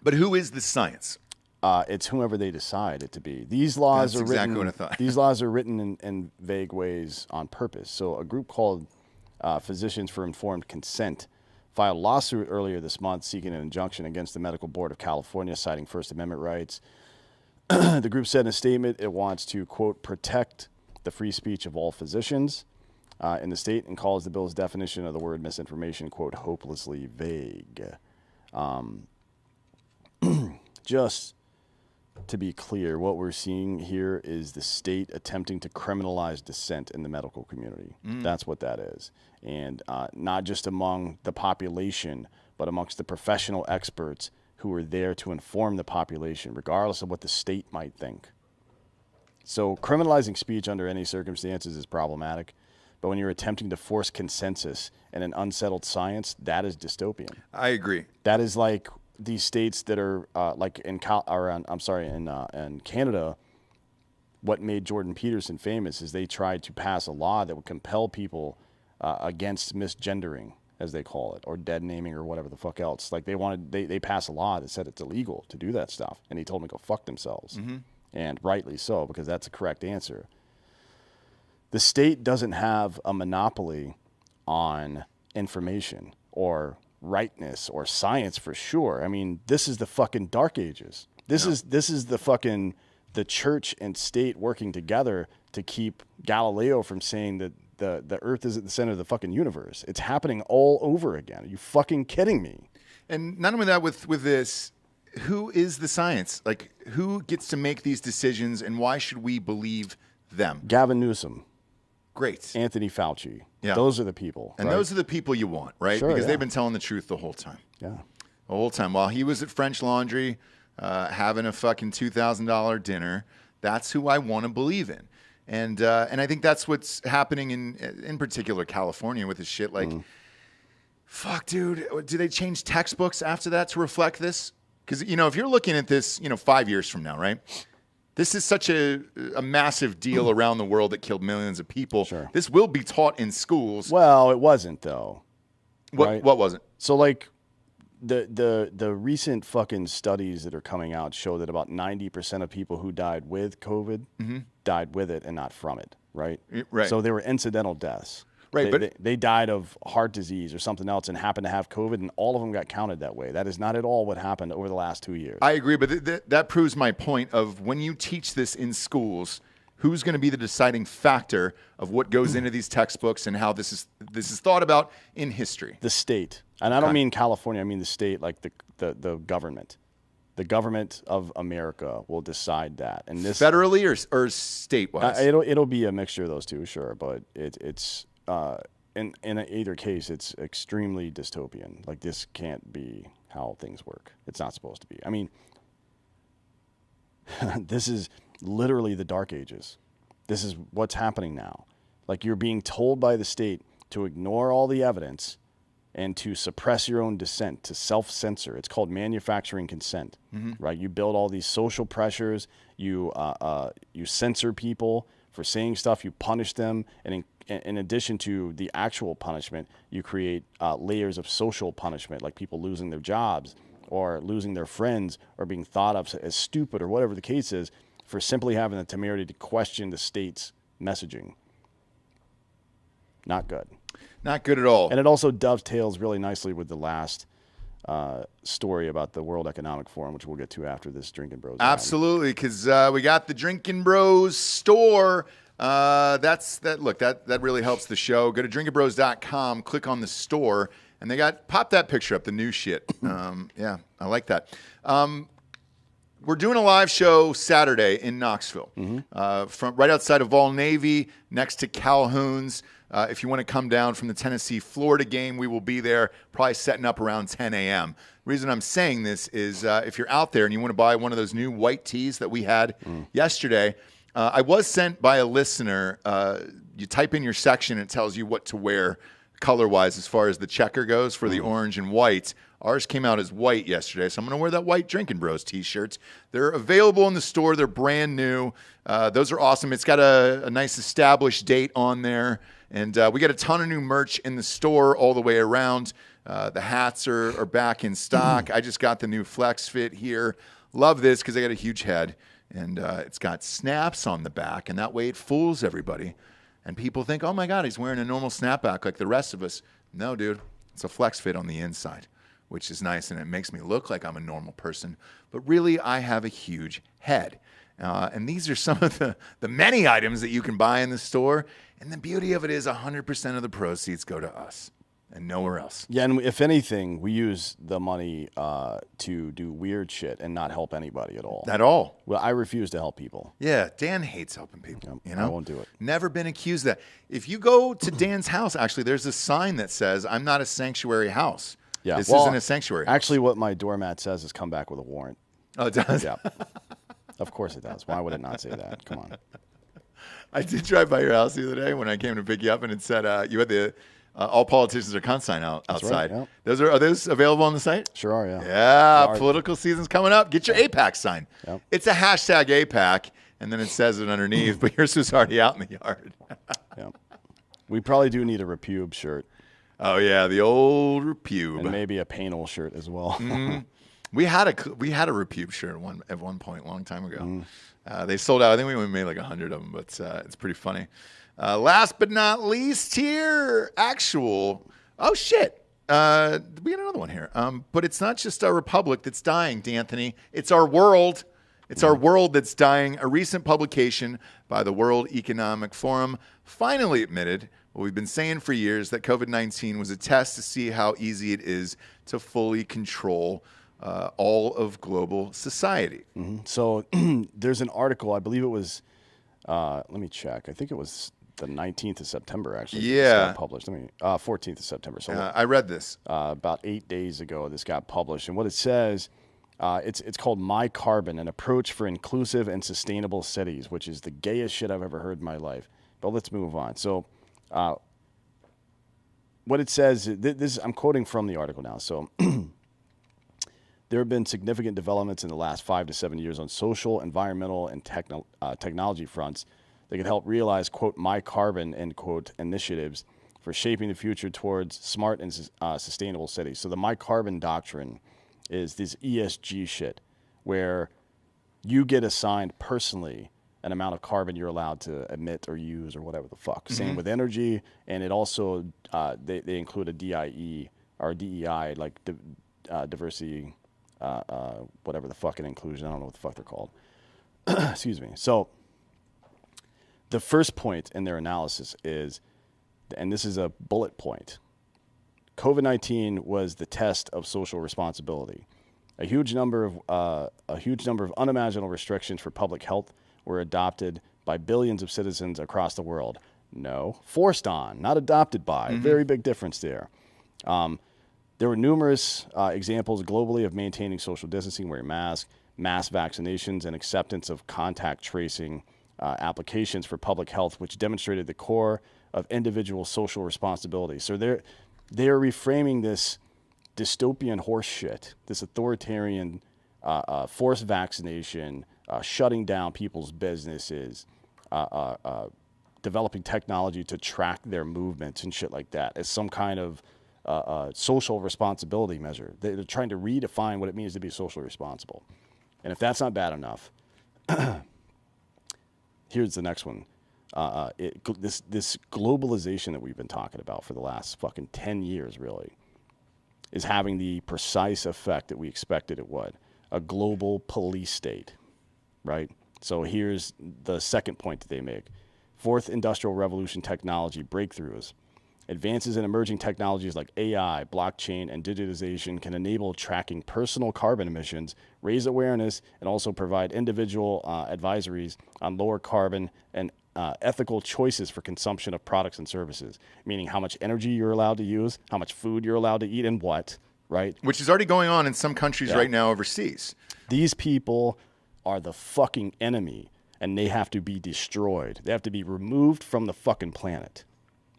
But who is the science? It's whomever they decide it to be. These laws That's exactly what I thought. These laws are written in vague ways on purpose. So a group called Physicians for Informed Consent filed a lawsuit earlier this month seeking an injunction against the Medical Board of California, citing First Amendment rights. The group said in a statement it wants to, quote, protect the free speech of all physicians in the state and calls the bill's definition of the word misinformation, quote, hopelessly vague. Just to be clear, what we're seeing here is the state attempting to criminalize dissent in the medical community. That's what that is. And not just among the population, but amongst the professional experts who are there to inform the population, regardless of what the state might think. So criminalizing speech under any circumstances is problematic. But when you're attempting to force consensus in an unsettled science, that is dystopian. I agree. That is like these states that are like in Canada. What made Jordan Peterson famous is they tried to pass a law that would compel people against misgendering, as they call it, or dead naming, or whatever the fuck else. Like they passed a law that said it's illegal to do that stuff, and he told them to go fuck themselves, and rightly so, because that's the correct answer. The state doesn't have a monopoly on information or rightness or science for sure. I mean, this is the fucking dark ages. This is the fucking the church and state working together to keep Galileo from saying that the earth is at the center of the fucking universe. It's happening all over again. Are you fucking kidding me? And not only that, with this, who is the science? Like, who gets to make these decisions, and why should we believe them? Gavin Newsom. Great. Anthony Fauci. Yeah. Those are the people. And those are the people you want, right? Sure, because yeah. they've been telling the truth the whole time. Yeah. The whole time. While he was at French Laundry, having a fucking $2,000 dinner. That's who I want to believe in. And I think that's what's happening in particular California with this shit. Like, fuck, dude, do they change textbooks after that to reflect this? Because, if you're looking at this, 5 years from now, right? This is such a massive deal around the world that killed millions of people. Sure. This will be taught in schools. Well, it wasn't, though. What wasn't? So, like, the recent fucking studies that are coming out show that about 90% of people who died with COVID died with it and not from it, right? Right. So they were incidental deaths. Right, they died of heart disease or something else and happened to have COVID, and all of them got counted that way. That is not at all what happened over the last 2 years. I agree, but that proves my point of when you teach this in schools, who's going to be the deciding factor of what goes into these textbooks and how this is thought about in history? The state. And I don't mean California, I mean the state, like the government. The government of America will decide that. And this federally or state-wise? It'll be a mixture of those two, sure, but it's in either case, it's extremely dystopian. Like, this can't be how things work. It's not supposed to be. I mean, this is literally the Dark Ages. This is what's happening now. Like, you're being told by the state to ignore all the evidence and to suppress your own dissent, to self-censor. It's called manufacturing consent, right? You build all these social pressures. You censor people for saying stuff. You punish them, and in addition to the actual punishment, you create layers of social punishment, like people losing their jobs or losing their friends or being thought of as stupid or whatever the case is for simply having the temerity to question the state's messaging. Not good. Not good at all. And it also dovetails really nicely with the last story about the World Economic Forum, which we'll get to after this Drinkin' Bros. Absolutely, because we got the Drinkin' Bros store. That really helps the show. Go to drinkinbros.com, click on the store, and they pop that picture up, the new shit. Yeah, I like that. We're doing a live show Saturday in Knoxville, from right outside of Vol Navy, next to Calhoun's. If you want to come down from the Tennessee-Florida game, we will be there, probably setting up around 10 a.m. The reason I'm saying this is if you're out there and you want to buy one of those new white tees that we had yesterday, I was sent by a listener. You type in your section, it tells you what to wear color-wise as far as the checker goes for the orange and white. Ours came out as white yesterday, so I'm going to wear that white Drinkin' Bros t-shirts. They're available in the store. They're brand new. Those are awesome. It's got a nice established date on there. And we got a ton of new merch in the store all the way around. The hats are back in stock. I just got the new Flex Fit here. Love this because I got a huge head. And it's got snaps on the back. And that way it fools everybody. And people think, oh, my God, he's wearing a normal snapback like the rest of us. No, dude. It's a Flex Fit on the inside, which is nice. And it makes me look like I'm a normal person. But really, I have a huge head. And these are some of the many items that you can buy in the store. And the beauty of it is 100% of the proceeds go to us and nowhere else. Yeah, and if anything, we use the money to do weird shit and not help anybody at all. At all. Well, I refuse to help people. Yeah, Dan hates helping people. Yep, I won't do it. Never been accused of that. If you go to Dan's house, actually, there's a sign that says, I'm not a sanctuary house. Yeah, this isn't a sanctuary house. Actually, what my doormat says is come back with a warrant. Oh, it does? Yeah. Of course it does. Why would it not say that? Come on. I did drive by your house the other day when I came to pick you up, and it said you had the all politicians are cunt sign outside. Right, yeah. Are those available on the site? Sure are, yeah. Yeah, political season's coming up. Get your APAC sign. Yep. It's a hashtag APAC, and then it says it underneath, but yours was already out in the yard. Yeah. We probably do need a repube shirt. Oh, yeah, the old repube. And maybe a panel shirt as well. Mm-hmm. We had a repube shirt at one point a long time ago. They sold out. I think we only made like 100 of them, but it's pretty funny. Last but not least here, oh shit. We got another one here. But it's not just our republic that's dying, D'Anthony. It's our world. It's our world that's dying. A recent publication by the World Economic Forum finally admitted what we've been saying for years, that COVID-19 was a test to see how easy it is to fully control all of global society. So there's an article, I believe it was, let me check. I think it was the 19th of September, actually. Yeah. Published. 14th of September. So I read this. About 8 days ago, this got published. And what it says It's called My Carbon, an approach for inclusive and sustainable cities, which is the gayest shit I've ever heard in my life. But let's move on. So what it says, I'm quoting from the article now. So there have been significant developments in the last 5 to 7 years on social, environmental, and technology fronts that could help realize, quote, My Carbon, end quote, initiatives for shaping the future towards smart and sustainable cities. So the My Carbon doctrine is this ESG shit where you get assigned personally an amount of carbon you're allowed to emit or use or whatever the fuck. Same with energy, and it also, they include a DIE or DEI, like diversity, whatever the fucking inclusion, I don't know what the fuck they're called. Excuse me. So the first point in their analysis is, and this is a bullet point, COVID-19 was the test of social responsibility. A huge number of unimaginable restrictions for public health were adopted by billions of citizens across the world. No, forced on, not adopted by. Very big difference there. There were numerous examples globally of maintaining social distancing, wearing masks, mass vaccinations, and acceptance of contact tracing applications for public health, which demonstrated the core of individual social responsibility. So they're reframing this dystopian horse shit, this authoritarian forced vaccination, shutting down people's businesses, developing technology to track their movements and shit like that as some kind of social responsibility measure. They're trying to redefine what it means to be socially responsible. And if that's not bad enough, here's the next one. This globalization that we've been talking about for the last fucking 10 years, really, is having the precise effect that we expected it would. A global police state, right? So here's the second point that they make. Fourth industrial revolution technology breakthroughs. Advances in emerging technologies like AI, blockchain, and digitization can enable tracking personal carbon emissions, raise awareness, and also provide individual advisories on lower carbon and ethical choices for consumption of products and services, meaning how much energy you're allowed to use, how much food you're allowed to eat, and what, right? Which is already going on in some countries right now overseas. These people are the fucking enemy, and they have to be destroyed. They have to be removed from the fucking planet,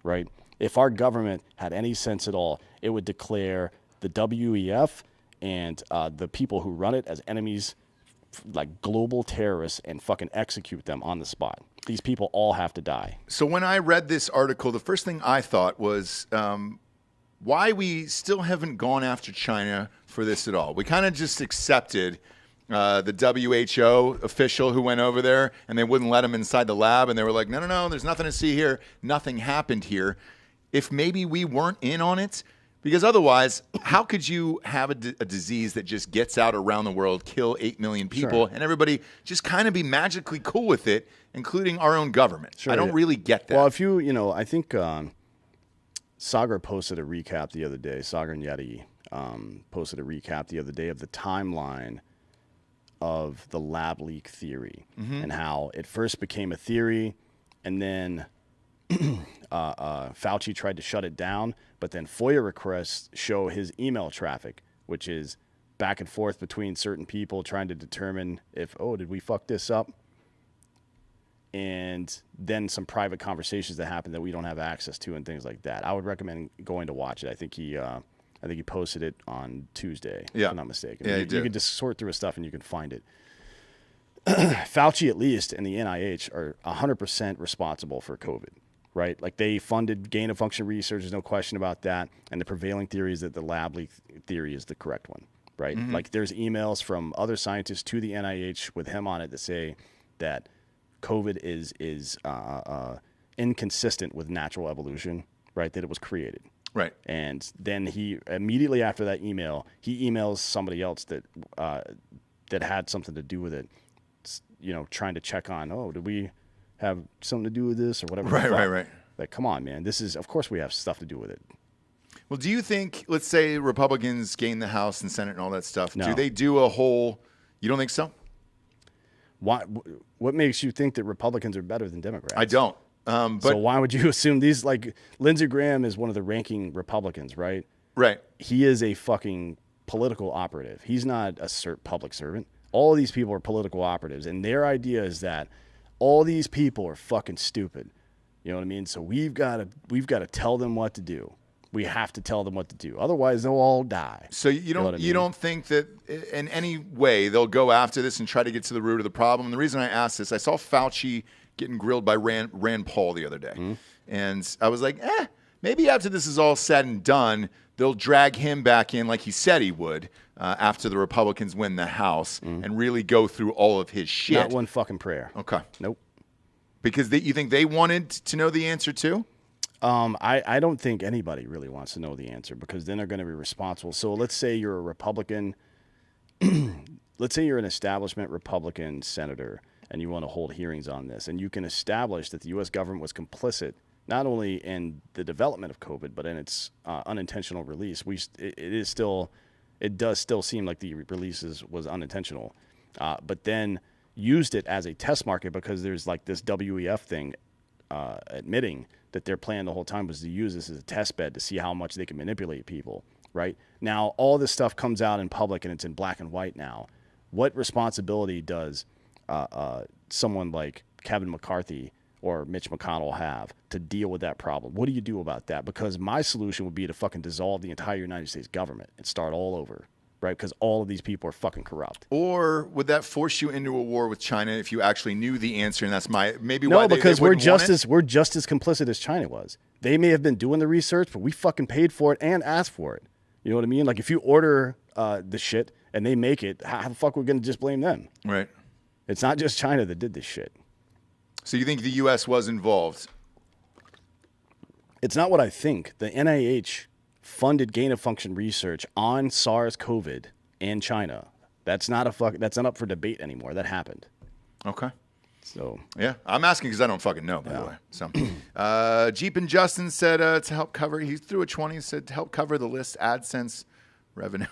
right? If our government had any sense at all, it would declare the WEF and the people who run it as enemies, like global terrorists, and fucking execute them on the spot. These people all have to die. So when I read this article, the first thing I thought was why we still haven't gone after China for this at all. We kind of just accepted the WHO official who went over there, and they wouldn't let him inside the lab, and they were like, no, there's nothing to see here. Nothing happened here. If maybe we weren't in on it, because otherwise, how could you have a disease that just gets out around the world, kill 8 million people, and everybody just kind of be magically cool with it, including our own government? I don't really get that. Well, if I think Sagar posted a recap the other day. Sagar and Yeti posted a recap the other day of the timeline of the lab leak theory and how it first became a theory, and then Fauci tried to shut it down, but then FOIA requests show his email traffic, which is back and forth between certain people trying to determine if, did we fuck this up? And then some private conversations that happen that we don't have access to and things like that. I would recommend going to watch it. I think he posted it on Tuesday, if I'm not mistaken. Yeah, you can just sort through his stuff and you can find it. Fauci, at least, and the NIH are 100% responsible for COVID. Right? Like they funded gain of function research. There's no question about that. And the prevailing theory is that the lab leak theory is the correct one. Right? Like there's emails from other scientists to the NIH with him on it that say that COVID is inconsistent with natural evolution. Right? That it was created. Right. And then he immediately after that email, he emails somebody else that had something to do with it. Trying to check on. Did we have something to do with this or whatever? Right. Like, come on, man. Of course we have stuff to do with it. Well, do you think, let's say Republicans gain the House and Senate and all that stuff, No. do they do a whole, you don't think so? Why? What makes you think that Republicans are better than Democrats? I don't. But so why would you assume these, like, Lindsey Graham is one of the ranking Republicans, right? Right. He is a fucking political operative. He's not a public servant. All of these people are political operatives, and their idea is that all these people are fucking stupid. You know what I mean? So we've got to tell them what to do. We have to tell them what to do. Otherwise, they'll all die. So you don't think that in any way they'll go after this and try to get to the root of the problem? And the reason I asked this, I saw Fauci getting grilled by Rand Paul the other day. And I was like, maybe after this is all said and done, they'll drag him back in like he said he would after the Republicans win the House and really go through all of his shit. Not one fucking prayer. Okay. Nope. Because you think they wanted to know the answer too? I don't think anybody really wants to know the answer because then they're going to be responsible. So let's say you're a Republican. Let's say you're an establishment Republican senator and you want to hold hearings on this, and you can establish that the U.S. government was complicit not only in the development of COVID but in its unintentional release. It does still seem like the releases was unintentional, but then used it as a test market because there's like this WEF thing admitting that their plan the whole time was to use this as a test bed to see how much they can manipulate people, right? Now, all this stuff comes out in public and it's in black and white now. What responsibility does someone like Kevin McCarthy or Mitch McConnell have to deal with that problem? What do you do about that? Because my solution would be to fucking dissolve the entire United States government and start all over, right? Because all of these people are fucking corrupt. Or would that force you into a war with China if you actually knew the answer? And that's maybe no, why because they we're just as complicit as China was. They may have been doing the research, but we fucking paid for it and asked for it. You know what I mean? Like if you order the shit and they make it, how the fuck are we going to just blame them? Right. It's not just China that did this shit. So you think the U.S. was involved? It's not what I think. The NIH funded gain-of-function research on SARS-CoV and China. That's not up for debate anymore. That happened. Okay. So yeah, I'm asking because I don't fucking know, by the way. So Jeep and Justin said to help cover. He threw a 20. Said to help cover the list AdSense revenue.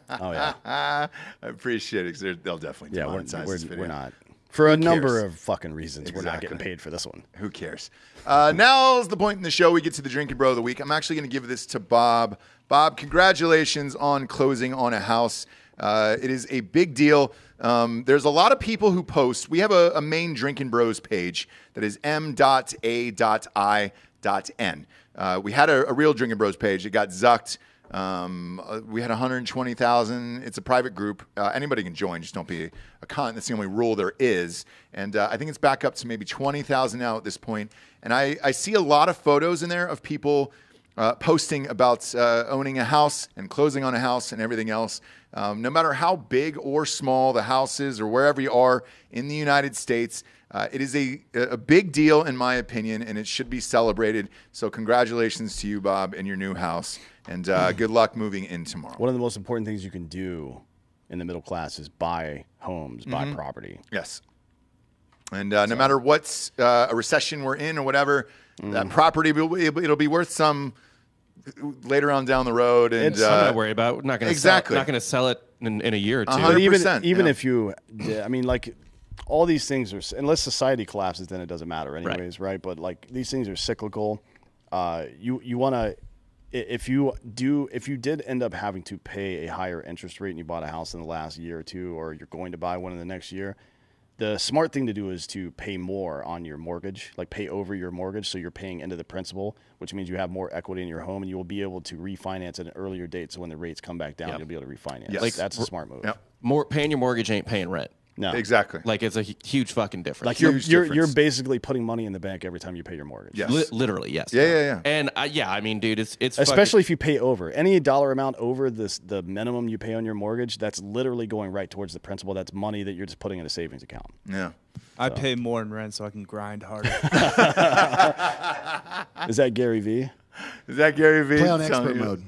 Oh yeah, I appreciate it because they'll definitely demonetize this video. We're not. For a number of fucking reasons, we're not getting paid for this one. Who cares? Now's the point in the show we get to the Drinkin' Bro of the Week. I'm actually going to give this to Bob. Bob, congratulations on closing on a house. It is a big deal. There's a lot of people who post. We have a main Drinkin' Bros page that is m.a.i.n. We had a real Drinkin' Bros page. It got zucked. We had 120,000. It's a private group. Anybody can join. Just don't be a cunt. That's the only rule there is. And I think it's back up to maybe 20,000 now at this point. And I see a lot of photos in there of people posting about owning a house and closing on a house and everything else. No matter how big or small the house is or wherever you are in the United States, it is a big deal in my opinion, and it should be celebrated. So congratulations to you, Bob, and your new house. And good luck moving in tomorrow. One of the most important things you can do in the middle class is buy homes, buy property. Yes. And no matter what a recession we're in or whatever, that property, it'll be worth some later on down the road. And I'm not worried about. We're not going to sell it in a year or two. 100%, even if you, I mean, like all these things are, unless society collapses, then it doesn't matter anyways, right? But like these things are cyclical. You want to. If you did end up having to pay a higher interest rate and you bought a house in the last year or two, or you're going to buy one in the next year, the smart thing to do is to pay more on your mortgage, like pay over your mortgage so you're paying into the principal, which means you have more equity in your home and you will be able to refinance at an earlier date. So when the rates come back down, you'll be able to refinance. Yes. Like, that's a smart move. Yep. Paying your mortgage ain't paying rent. No, exactly. Like it's a huge fucking difference. Like you're basically putting money in the bank every time you pay your mortgage. Yes. Literally, yes. Yeah. And I mean, dude, it's especially if you pay over any dollar amount over the minimum you pay on your mortgage. That's literally going right towards the principal. That's money that you're just putting in a savings account. Yeah. I pay more in rent so I can grind harder. Is that Gary V? Is that Gary V? Play on expert mode.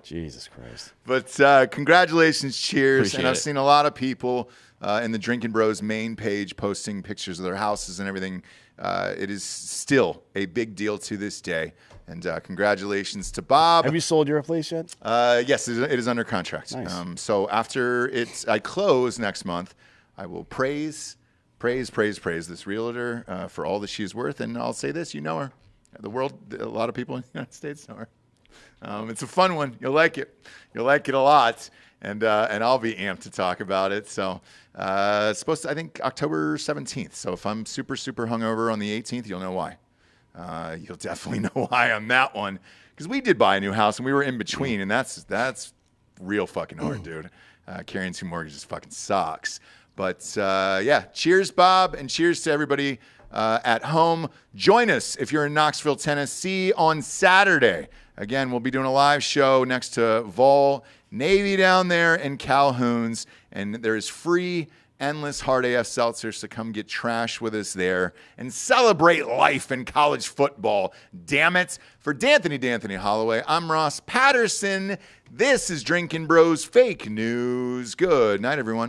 Jesus Christ. But congratulations, cheers. Appreciate and I've it. seen a lot of people in the Drinkin' Bros main page posting pictures of their houses and everything. It is still a big deal to this day. And congratulations to Bob. Have you sold your place yet? Yes, it is under contract. Nice. So after I close next month, I will praise this realtor for all that she's worth. And I'll say this, you know her. A lot of people in the United States know her. It's a fun one. You'll like it. You'll like it a lot. And I'll be amped to talk about it. So it's supposed to, I think, October 17th. So if I'm super, super hungover on the 18th, you'll know why. You'll definitely know why on that one. Because we did buy a new house and we were in between. And that's real fucking hard, dude. Carrying 2 mortgages fucking sucks. But yeah, cheers, Bob. And cheers to everybody at home. Join us if you're in Knoxville, Tennessee on Saturday. Again, we'll be doing a live show next to Vol Navy down there in Calhoun's, and there's free endless hard AF seltzers, so come get trash with us there and celebrate life in college football. Damn it. For D'Anthony Holloway, I'm Ross Patterson. This is Drinkin' Bros Fake News. Good night, everyone.